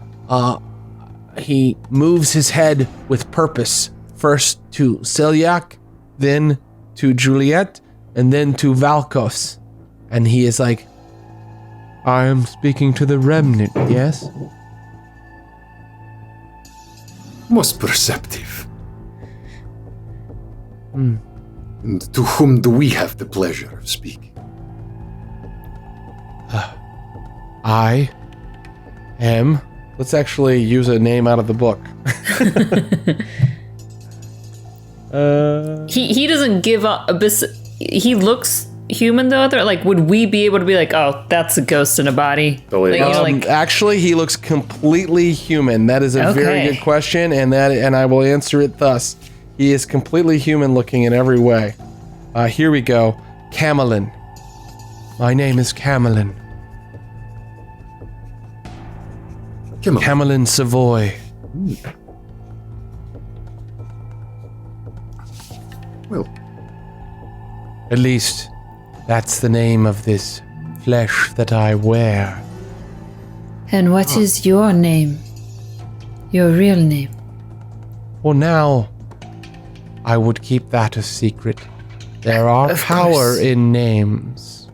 he moves his head with purpose. First to Celiac, then to Juliet, and then to Valkos. And he is like, I am speaking to the remnant, yes? Most perceptive. And to whom do we have the pleasure of speaking? I am... Let's actually use a name out of the book. He doesn't give up. He looks human though. Like, would we be able to be like, oh, that's a ghost in a body? Actually, he looks completely human. That is a very good question, and I will answer it thus: he is completely human looking in every way. Here we go, Camelin. My name is Camelin. Camelin Savoy. Well, at least, that's the name of this flesh that I wear. And what is your name? Your real name? For now, I would keep that a secret. There are power in names,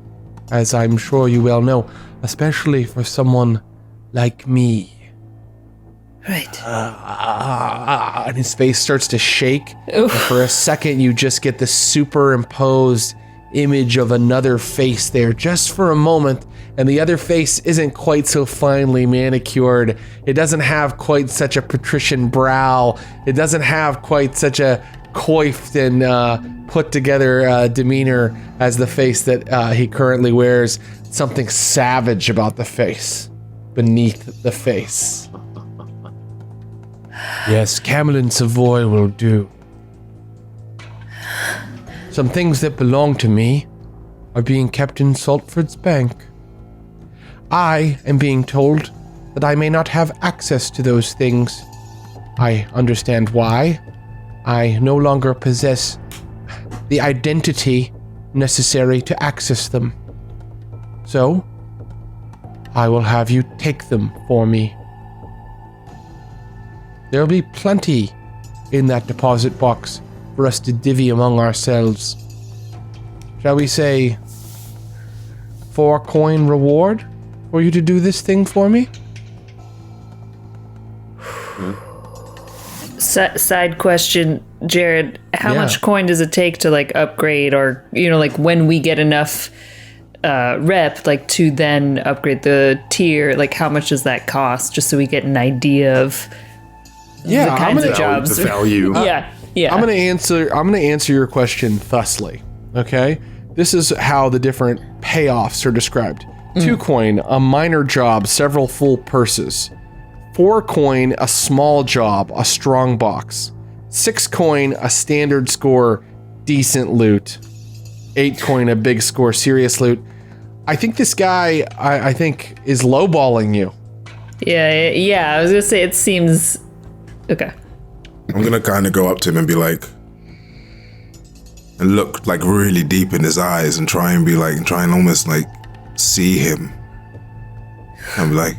as I'm sure you well know, especially for someone like me. Right. And his face starts to shake. And for a second, you just get the superimposed image of another face there, just for a moment. And the other face isn't quite so finely manicured. It doesn't have quite such a patrician brow. It doesn't have quite such a coiffed and put together demeanor as the face that he currently wears. Something savage about the face, beneath the face. Yes, Camelin Savoy will do. Some things that belong to me are being kept in Saltford's bank. I am being told that I may not have access to those things. I understand why. I no longer possess the identity necessary to access them. So, I will have you take them for me. There'll be plenty in that deposit box for us to divvy among ourselves. Shall we say 4 coin reward for you to do this thing for me? Side question, Jared. How Yeah. much coin does it take to like upgrade, or like when we get enough rep, like to then upgrade the tier? Like how much does that cost, just so we get an idea of the kinds of jobs? The value. Yeah. I'm gonna answer your question thusly. Okay? This is how the different payoffs are described. 2 coin, a minor job, several full purses. 4 coin, a small job, a strong box. 6 coin, a standard score, decent loot. 8 coin, a big score, serious loot. I think this guy, I think, is lowballing you. Yeah. I was gonna say it seems okay. I'm gonna kind of go up to him and be like, and look like really deep in his eyes and try and almost like see him. And be like,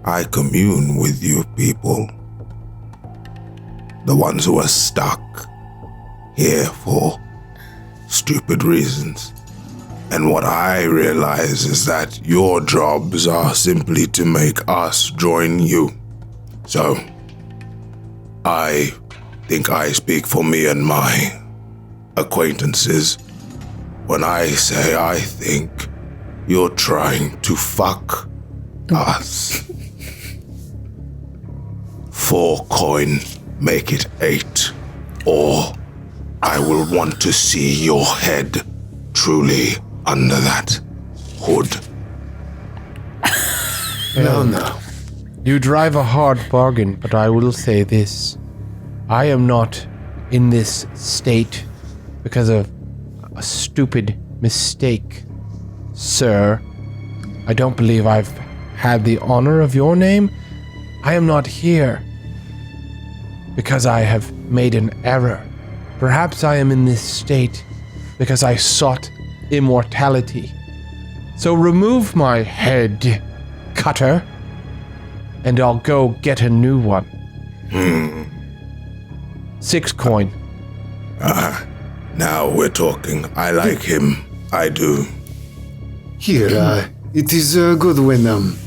I commune with you people. The ones who are stuck here for stupid reasons. And what I realize is that your jobs are simply to make us join you. So, I think I speak for me and my acquaintances when I say I think you're trying to fuck us. 4 coin, make it 8, or I will want to see your head truly under that hood. No. You drive a hard bargain, but I will say this. I am not in this state because of a stupid mistake, sir. I don't believe I've had the honor of your name. I am not here because I have made an error. Perhaps I am in this state because I sought immortality. So remove my head, cutter, and I'll go get a new one. 6 coin. Now we're talking. I like him. I do. Here, it is good when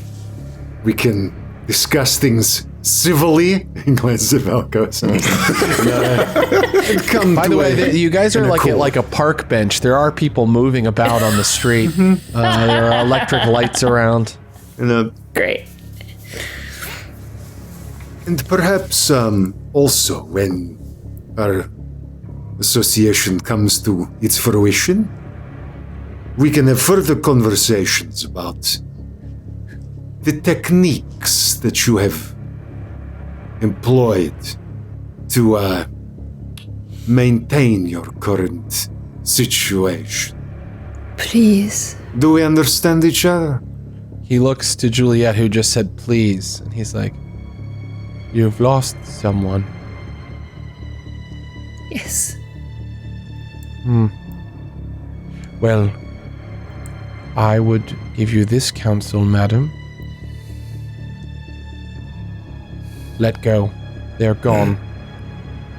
we can discuss things civilly. Glance at Valkos. By the way, you guys are like at like a park bench. There are people moving about on the street. There are electric lights around. Great. And perhaps also when our association comes to its fruition, we can have further conversations about the techniques that you have employed to maintain your current situation. Please. Do we understand each other? He looks to Juliet, who just said please, and he's like, "You've lost someone." Yes. Well, I would give you this counsel, madam. Let go. They're gone.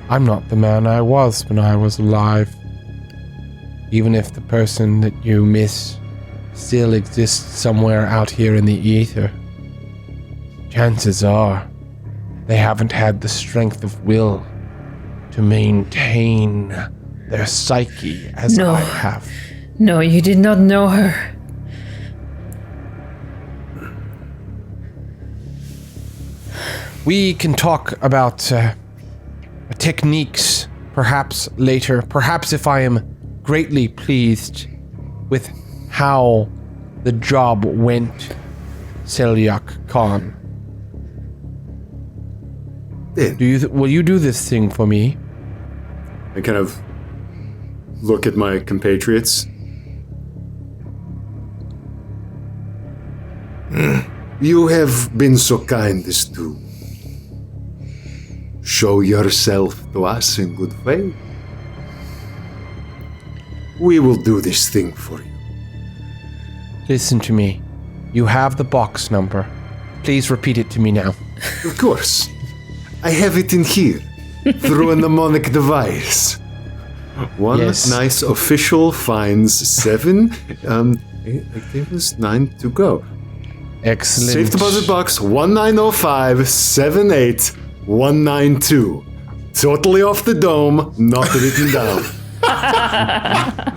I'm not the man I was when I was alive. Even if the person that you miss still exists somewhere out here in the ether, chances are they haven't had the strength of will to maintain their psyche as I have. No, you did not know her. We can talk about techniques perhaps later. Perhaps if I am greatly pleased with how the job went, Selyak Khan. Will you do this thing for me? I kind of look at my compatriots. You have been so kind as to show yourself to us in good faith. We will do this thing for you. Listen to me. You have the box number. Please repeat it to me now. Of course. I have it in here, through a mnemonic device. One nice official finds 7. There was 9 to go. Excellent. Safe deposit box 190578192. Totally off the dome, not written down.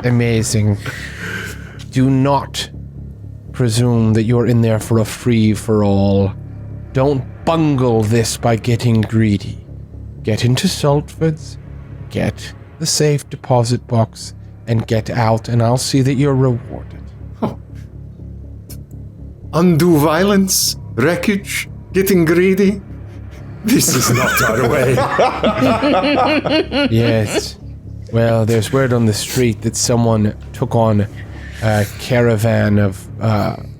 Amazing. Do not presume that you're in there for a free-for-all. Don't bungle this by getting greedy. Get into Saltford's, get the safe deposit box, and get out, and I'll see that you're rewarded. Undue violence, wreckage, getting greedy. This is not our way. Yes. Well, there's word on the street that someone took on a caravan of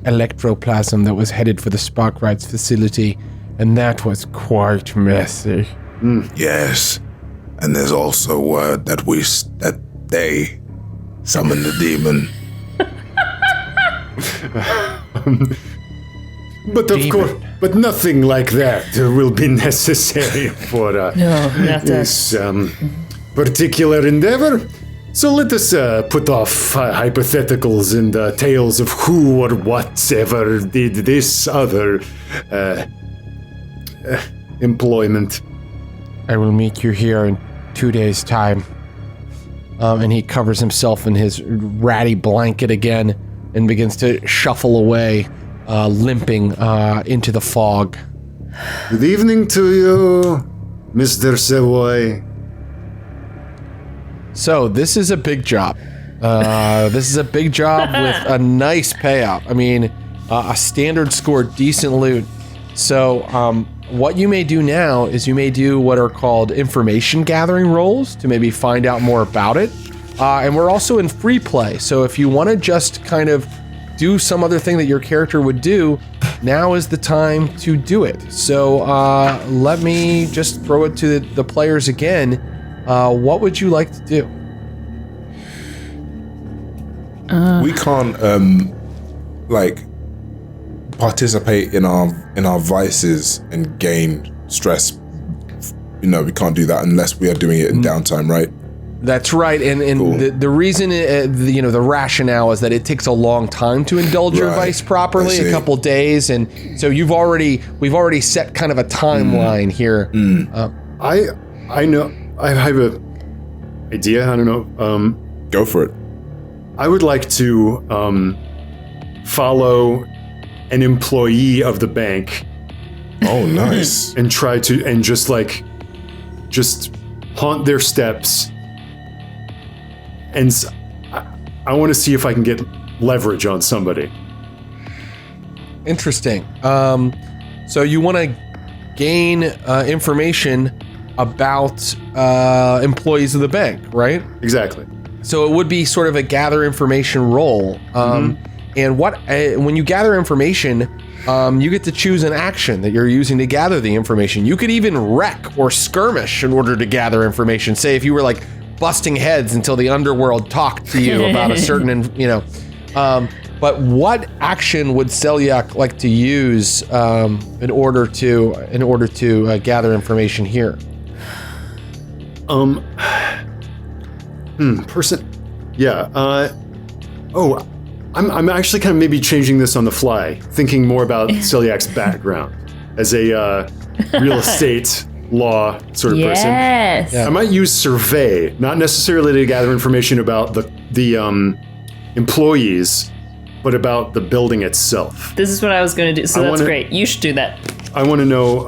electroplasm that was headed for the Sparkrights facility, and that was quite messy. Yes, and there's also word that they summoned the demon. But of course, but nothing like that will be necessary for this particular endeavor. So let us put off hypotheticals and tales of who or whatever did this other employment. I will meet you here in 2 days' time. And he covers himself in his ratty blanket again and begins to shuffle away, limping into the fog. Good evening to you, Mr. Savoy. So, this is a big job. This is a big job with a nice payout. I mean, a standard score, decent loot. So, what you may do now is you may do what are called information gathering rolls to maybe find out more about it. And we're also in free play. So if you want to just kind of do some other thing that your character would do, now is the time to do it. So let me just throw it to the players again. What would you like to do? We can't participate in our vices and gain stress. You know, we can't do that unless we are doing it in downtime, right? That's right, and cool. the reason, the rationale is that it takes a long time to indulge your vice properly, a couple days, and so we've already set kind of a timeline here. I know, I have a idea. I don't know. Go for it. I would like to follow an employee of the bank. Oh, nice. And try to just haunt their steps. And I want to see if I can get leverage on somebody. Interesting. So you want to gain information about employees of the bank, right? Exactly. So it would be sort of a gather information roll. And when you gather information, you get to choose an action that you're using to gather the information. You could even wreck or skirmish in order to gather information. Say if you were like busting heads until the underworld talked to you about a certain, but what action would Celiac like to use in order to gather information here? I'm actually kind of maybe changing this on the fly, thinking more about Celiac's background as a real estate law sort of person. Yes. I might use survey, not necessarily to gather information about the employees, but about the building itself. This is what I was going to do. So that's great. You should do that. I want to know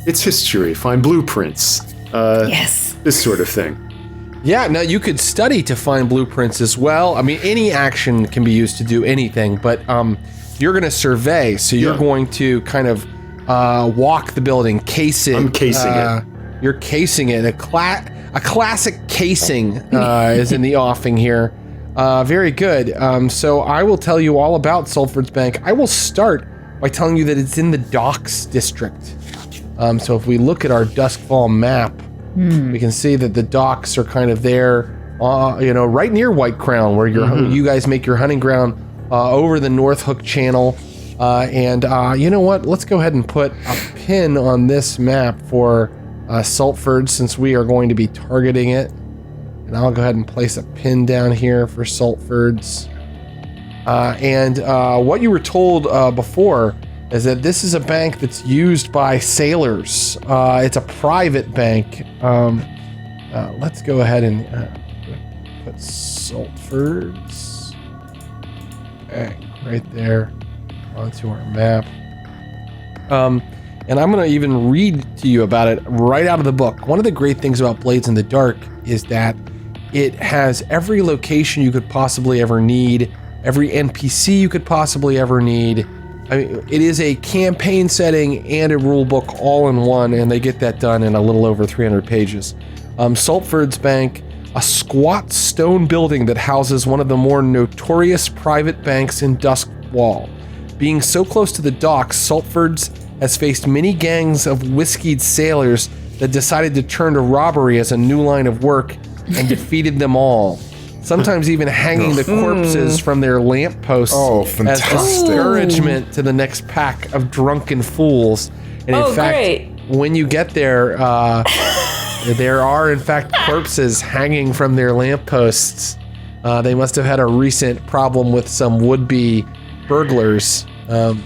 its history, find blueprints. Yes. This sort of thing. Yeah, now you could study to find blueprints as well. I mean, any action can be used to do anything, but you're going to survey, so you're going to kind of walk the building, case it. I'm casing it. You're casing it. A classic casing is in the offing here. Very good. So I will tell you all about Salford's Bank. I will start by telling you that it's in the Docks district. So if we look at our Doskvol map, we can see that the docks are kind of there, right near White Crown, where you guys make your hunting ground over the North Hook Channel. And you know what? Let's go ahead and put a pin on this map for Saltford, since we are going to be targeting it. And I'll go ahead and place a pin down here for Saltford's. And what you were told before is that this is a bank that's used by sailors. It's a private bank. Let's go ahead and put Saltford's Bank right there onto our map. And I'm going to even read to you about it right out of the book. One of the great things about Blades in the Dark is that it has every location you could possibly ever need, every NPC you could possibly ever need. I mean, it is a campaign setting and a rule book all in one, and they get that done in a little over 300 pages. Saltford's Bank, a squat stone building that houses one of the more notorious private banks in Doskvol. Being so close to the docks, Saltford's has faced many gangs of whiskeyed sailors that decided to turn to robbery as a new line of work and defeated them all. Sometimes even hanging the corpses from their lampposts as discouragement to the next pack of drunken fools. And in fact, when you get there, there are in fact corpses hanging from their lampposts. They must have had a recent problem with some would-be burglars. Let's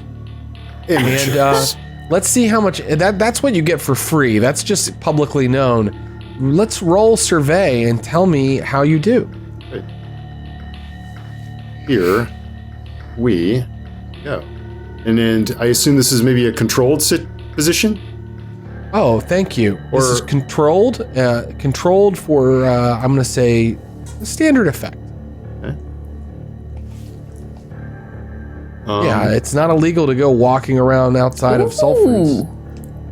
see how much that's what you get for free. That's just publicly known. Let's roll survey and tell me how you do. Here we go. And I assume this is maybe a controlled position? Oh, thank you. This is controlled. Controlled for, I'm going to say, standard effect. Okay. Yeah, it's not illegal to go walking around outside of Salford's.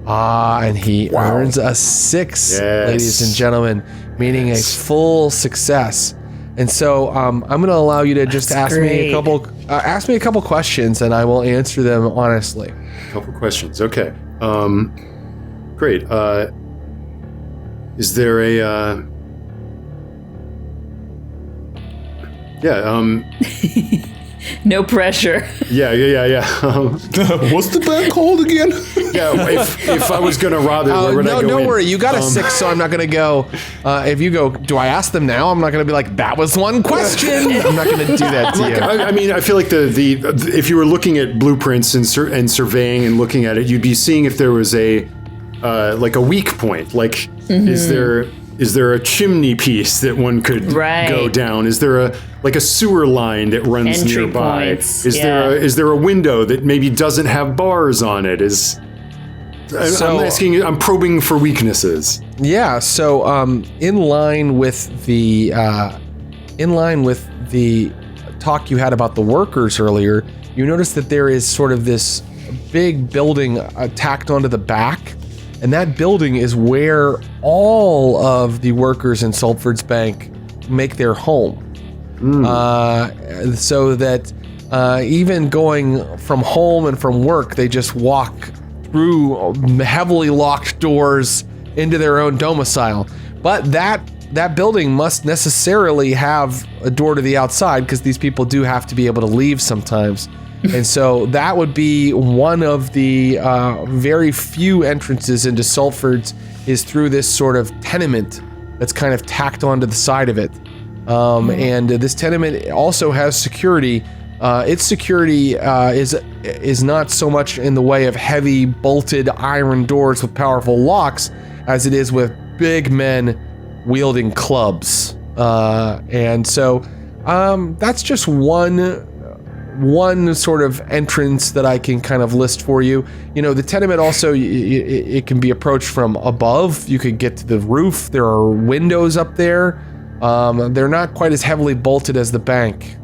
And he earns a 6, ladies and gentlemen, meaning a full success. And so I'm going to allow you to just ask me a couple questions, and I will answer them honestly. A couple questions, okay. Great. Is there a? No pressure. Yeah. What's the band called again? If I was gonna rather, where would I go? Don't worry. You got a 6, so I'm not gonna go. If you go, do I ask them now? I'm not gonna be like, that was one question. I'm not gonna do that to you. I mean, I feel like the if you were looking at blueprints and surveying and looking at it, you'd be seeing if there was a like a weak point. Like, is there a chimney piece that one could go down? Is there a sewer line that runs Entry nearby? points, Is there a window that maybe doesn't have bars on it? I'm probing for weaknesses. Yeah. So in line with the talk you had about the workers earlier, you notice that there is sort of this big building tacked onto the back. and that building is where all of the workers in Saltford's Bank make their home. So that even going from home and from work, they just walk through heavily locked doors into their own domicile. But that building must necessarily have a door to the outside because these people do have to be able to leave sometimes. And so that would be one of the very few entrances into Saltford's is through this sort of tenement that's kind of tacked onto the side of it. And this tenement also has security. Its security is not so much in the way of heavy bolted iron doors with powerful locks as it is with big men wielding clubs. And so that's just one sort of entrance that I can kind of list for you. You know, the tenement also, it can be approached from above. You could get to the roof. There are windows up there. They're not quite as heavily bolted as the bank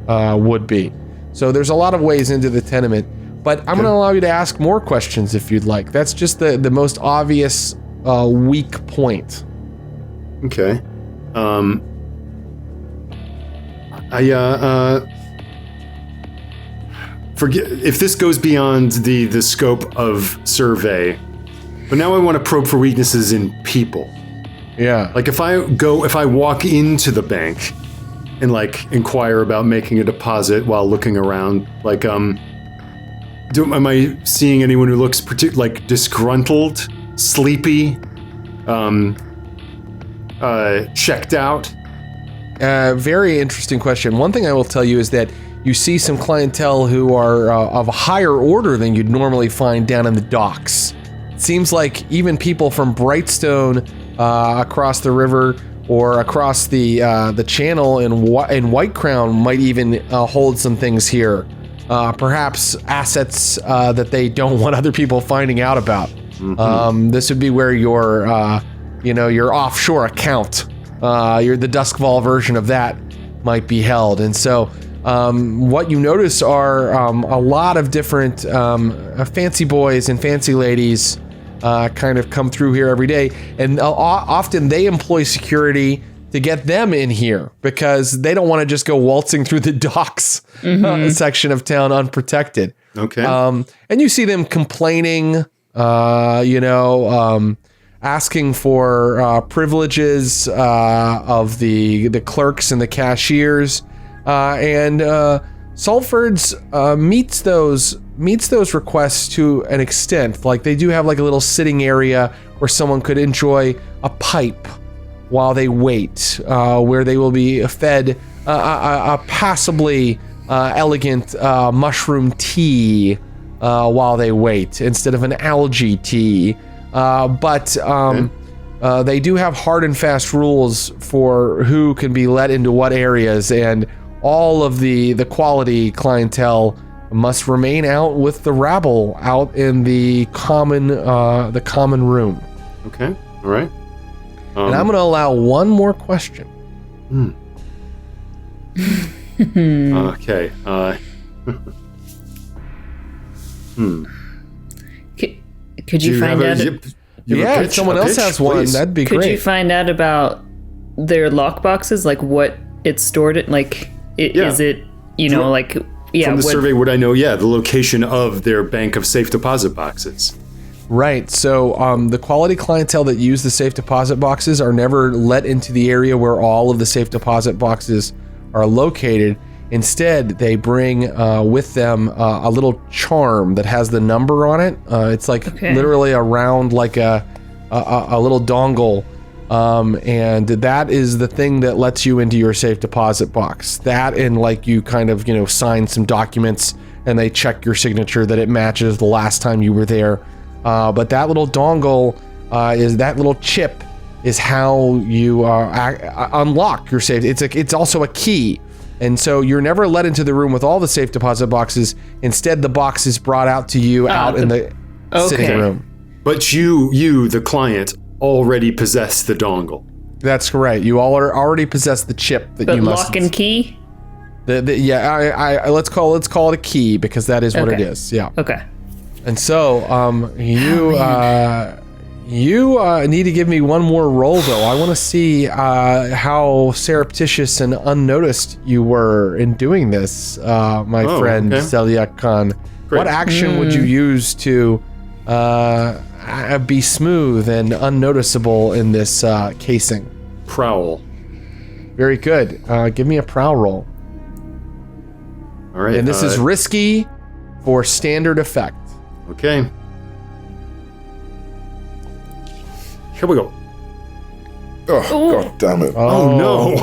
would be. So there's a lot of ways into the tenement, but I'm going to allow you to ask more questions if you'd like. That's just the most obvious weak point. Okay. Forget if this goes beyond the scope of survey, but now I want to probe for weaknesses in people. Yeah. Like if I walk into the bank and like inquire about making a deposit while looking around, like am I seeing anyone who looks like disgruntled, sleepy, checked out? Very interesting question. One thing I will tell you is that you see some clientele who are of a higher order than you'd normally find down in the docks. It seems like even people from Brightstone across the river or across the channel in White Crown might even hold some things here. Perhaps assets that they don't want other people finding out about. This would be where your offshore account, the Doskvol version of that might be held. And so what you notice are a lot of different fancy boys and fancy ladies kind of come through here every day, and often they employ security to get them in here because they don't want to just go waltzing through the docks section of town unprotected. Okay. And you see them complaining, asking for privileges of the clerks and the cashiers. And Saltford's meets those requests to an extent. Like they do have like a little sitting area where someone could enjoy a pipe while they wait, where they will be fed a passably elegant mushroom tea while they wait instead of an algae tea. But they do have hard and fast rules for who can be let into what areas, and all of the quality clientele must remain out with the rabble out in the common room. Okay. All right. And I'm going to allow one more question. Okay. Could you find out? If someone else has one, please. that'd be great. Could you find out about their lockboxes, like what it's stored in? Like, is it, From the survey, would I know, the location of their bank of safe deposit boxes? Right. So the quality clientele that use the safe deposit boxes are never let into the area where all of the safe deposit boxes are located. Instead, they bring with them a little charm that has the number on it. It's like literally around like a little dongle. And that is the thing that lets you into your safe deposit box. That and like you kind of, sign some documents and they check your signature that it matches the last time you were there. But that little dongle that little chip is how you unlock your safe. It's also a key. And so you're never let into the room with all the safe deposit boxes. Instead, the box is brought out to you out in the sitting room. But you, the client, already possess the dongle. That's correct. You all already possess the chip that you must. Lock and key? Let's call it a key because that is what it is. Yeah. Okay. And so You need to give me one more roll, though. I want to see how surreptitious and unnoticed you were in doing this, my friend Selyak Khan. Great. What action would you use to be smooth and unnoticeable in this casing? Prowl. Very good. Give me a prowl roll. All right. And this is risky for standard effect. Okay. Here we go. Oh, god damn it. Oh no.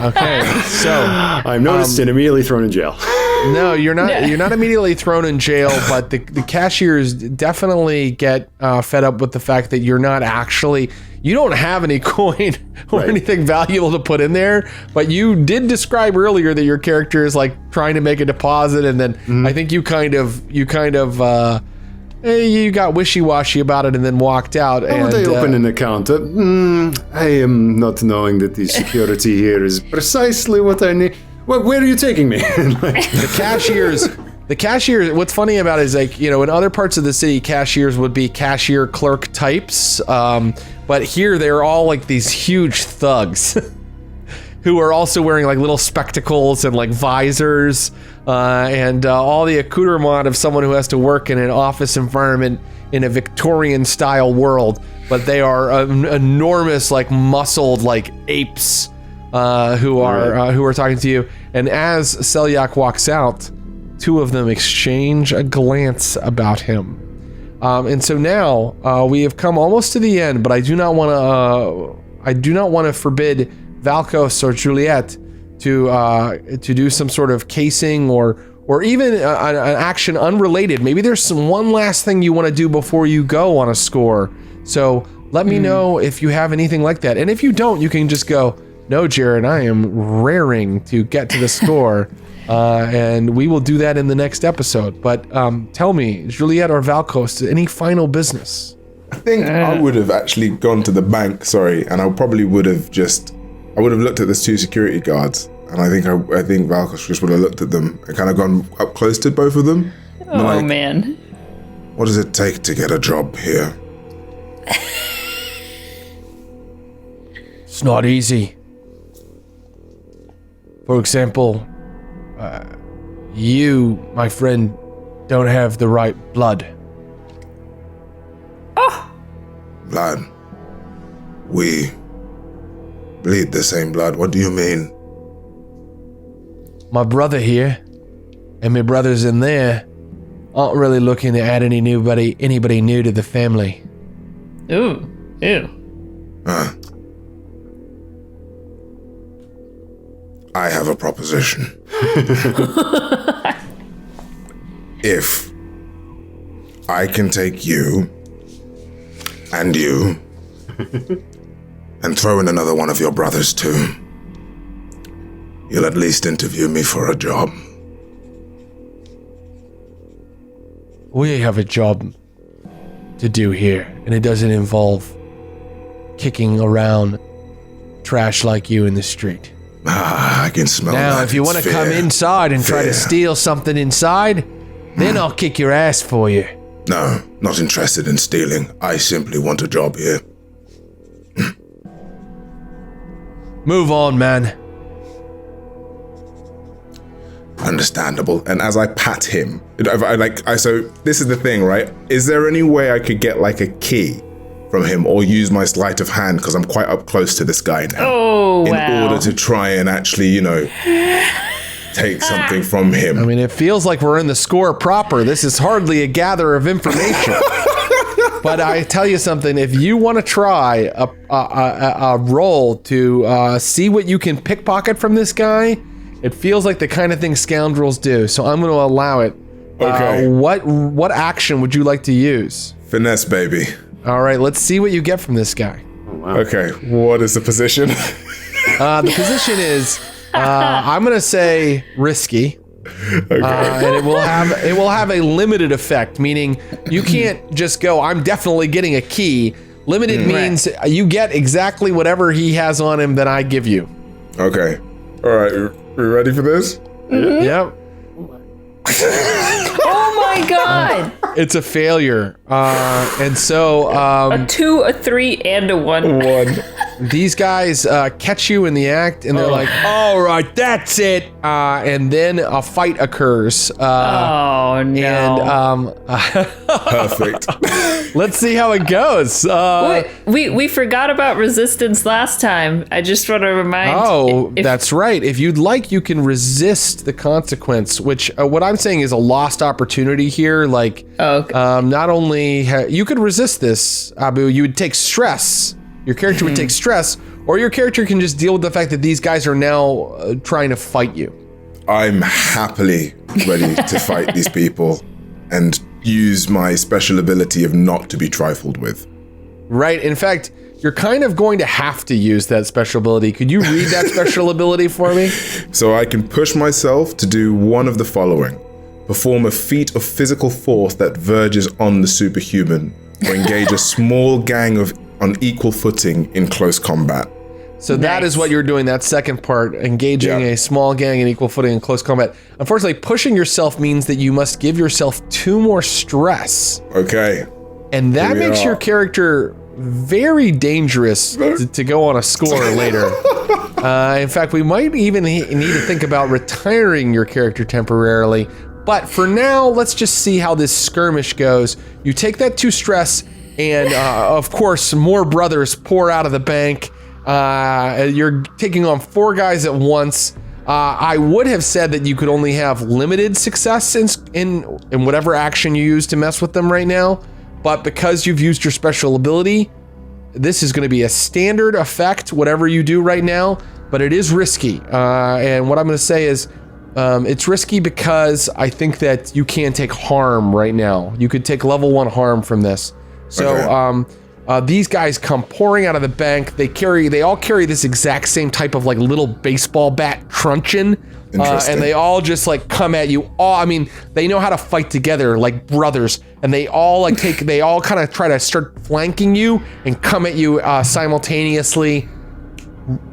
Okay, so I'm noticed and immediately thrown in jail. no, you're not. You're not immediately thrown in jail, but the cashiers definitely get fed up with the fact that you're not actually. You don't have any coin or anything valuable to put in there, but you did describe earlier that your character is like trying to make a deposit, and then I think you kind of you got wishy-washy about it and then walked out. Why would they open an account? I am not knowing that the security here is precisely what I need. Where are you taking me? The cashiers, what's funny about it is, like, you know, in other parts of the city, cashiers would be cashier clerk types. But here they're all like these huge thugs who are also wearing like little spectacles and like visors and all the accoutrement of someone who has to work in an office environment in a Victorian style world. But they are enormous, like muscled, like apes who are talking to you. And as Selyak walks out, two of them exchange a glance about him. And so now we have come almost to the end, but I do not want to forbid Valkos or Juliet to do some sort of casing or even an action unrelated. Maybe there's one last thing you want to do before you go on a score. So let me know if you have anything like that. And if you don't, you can just go, no, Jared, I am raring to get to the score. And we will do that in the next episode. But tell me, Juliet or Valkos, any final business? I think I would have actually gone to the bank, and I probably would have looked at the two security guards, and I think Valkos just would have looked at them and kind of gone up close to both of them. Oh, man. What does it take to get a job here? It's not easy. For example, you, my friend, don't have the right blood. Blood? We bleed the same blood. What do you mean? My brother here, and my brothers in there, aren't really looking to add anybody new to the family. Ooh. Ew. I have a proposition. If I can take you and you and throw in another one of your brothers too, you'll at least interview me for a job. We have a job to do here, and it doesn't involve kicking around trash like you in the street. I can smell that. Now, if you want to come inside and try to steal something inside, then I'll kick your ass for you. No, not interested in stealing. I simply want a job here. Move on, man. Understandable. And as I pat him, so this is the thing, right? Is there any way I could get like a key from him or use my sleight of hand, because I'm quite up close to this guy now, in order to try and actually, take something from him? I mean, it feels like we're in the score proper. This is hardly a gather of information. But I tell you something, if you want to try a roll to see what you can pickpocket from this guy, it feels like the kind of thing scoundrels do. So I'm going to allow it. Okay. What action would you like to use? Finesse, baby. All right, let's see what you get from this guy. Oh, wow. Okay, what is the position? The position is, I'm going to say risky. Okay. And it will have a limited effect, meaning you can't just go, I'm definitely getting a key. Limited means you get exactly whatever he has on him that I give you. Okay. All right, we ready for this? Yep. Oh my god! It's a failure. And so A 2, a 3, and a 1. these guys catch you in the act, and they're like, all right, that's it. And then a fight occurs. Oh, no. And Perfect. let's see how it goes. Wait, we forgot about resistance last time. I just want to remind. That's right. If you'd like, you can resist the consequence, which what I'm saying is a lost opportunity here. Like, not only you could resist this, Abu, you would take stress. Your character would take stress, or your character can just deal with the fact that these guys are now trying to fight you. I'm happily ready to fight these people and use my special ability of not to be trifled with. Right. In fact, you're kind of going to have to use that special ability. Could you read that special ability for me? So I can push myself to do one of the following. Perform a feat of physical force that verges on the superhuman, or engage a small gang on equal footing in close combat. So that is what you're doing, that second part, engaging a small gang in equal footing in close combat. Unfortunately, pushing yourself means that you must give yourself 2 more stress. Okay. And that makes your character very dangerous to go on a score later. In fact, we might even need to think about retiring your character temporarily. But for now, let's just see how this skirmish goes. You take that 2 stress, and of course, more brothers pour out of the bank. You're taking on 4 guys at once. I would have said that you could only have limited success in whatever action you use to mess with them right now. But because you've used your special ability, this is going to be a standard effect, whatever you do right now. But it is risky. And what I'm going to say is, it's risky because I think that you can take harm right now. You could take level 1 harm from this. So these guys come pouring out of the bank. They all carry this exact same type of like little baseball bat truncheon. And they all just like come at you. They know how to fight together like brothers, and they all kind of try to start flanking you and come at you simultaneously.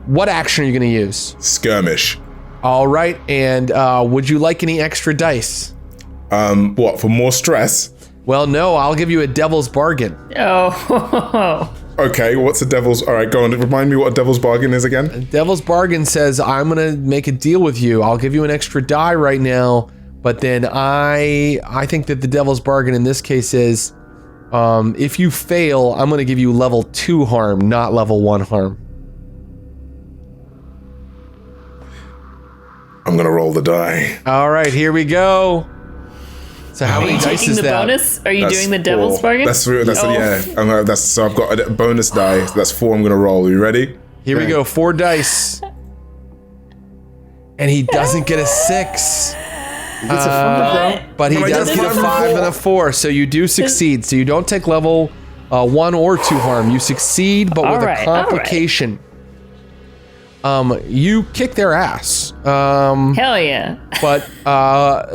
What action are you going to use? Skirmish. All right, and would you like any extra dice? What, for more stress? Well, no, I'll give you a devil's bargain. Oh. Okay, what's a devil's... All right, go on, remind me what a devil's bargain is again. A devil's bargain says, I'm going to make a deal with you. I'll give you an extra die right now, but then I think that the devil's bargain in this case is, if you fail, I'm going to give you level 2 harm, not level 1 harm. I'm going to roll the die. All right, here we go. So how many dice is that? Bonus? Are you doing the devil's bargain? That's yeah. So I've got a bonus die. So that's 4 I'm going to roll. Are you ready? Here we go. 4 dice. And he doesn't get a 6. But he does get a 5 and a 4. So you do succeed. So you don't take level 1 or 2 harm. You succeed, but with a complication. You kick their ass. Hell yeah. But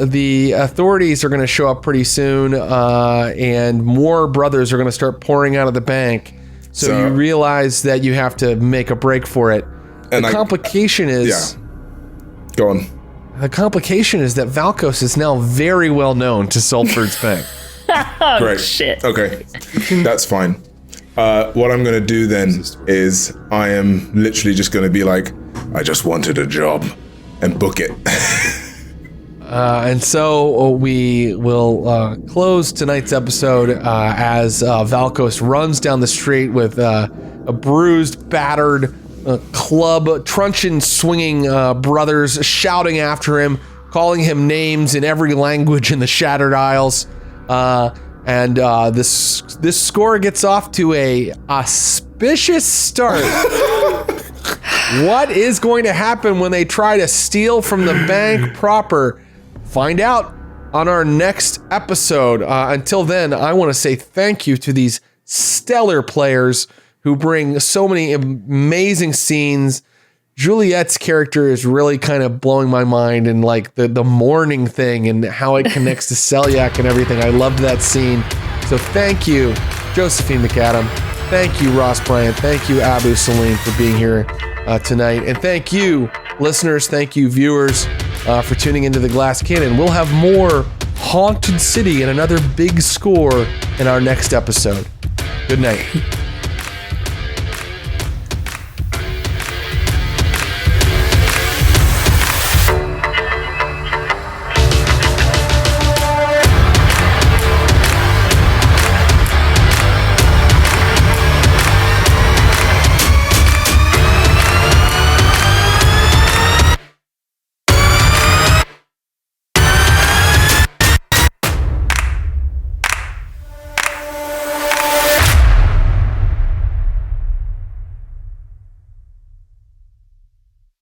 the authorities are going to show up pretty soon, and more brothers are going to start pouring out of the bank. So you realize that you have to make a break for it. The complication is... Yeah. Go on. The complication is that Valkos is now very well known to Salford's Bank. Oh, great. Shit. Okay, that's fine. What I'm going to do then is I am literally just going to be like, I just wanted a job, and book it. And so we will close tonight's episode as Valkos runs down the street with a bruised, battered, club, truncheon-swinging brothers shouting after him, calling him names in every language in the Shattered Isles. And this score gets off to a auspicious start. What is going to happen when they try to steal from the bank proper? Find out on our next episode. Until then, I want to say thank you to these stellar players who bring so many amazing scenes. Juliet's character is really kind of blowing my mind, and like the mourning thing and how it connects to Celiac and everything. I loved that scene. So thank you, Josephine McAdam. Thank you, Ross Bryant. Thank you, Abu Salim, for being here tonight. And thank you, listeners. Thank you, viewers, for tuning into The Glass Cannon. We'll have more haunted city and another big score in our next episode. Good night.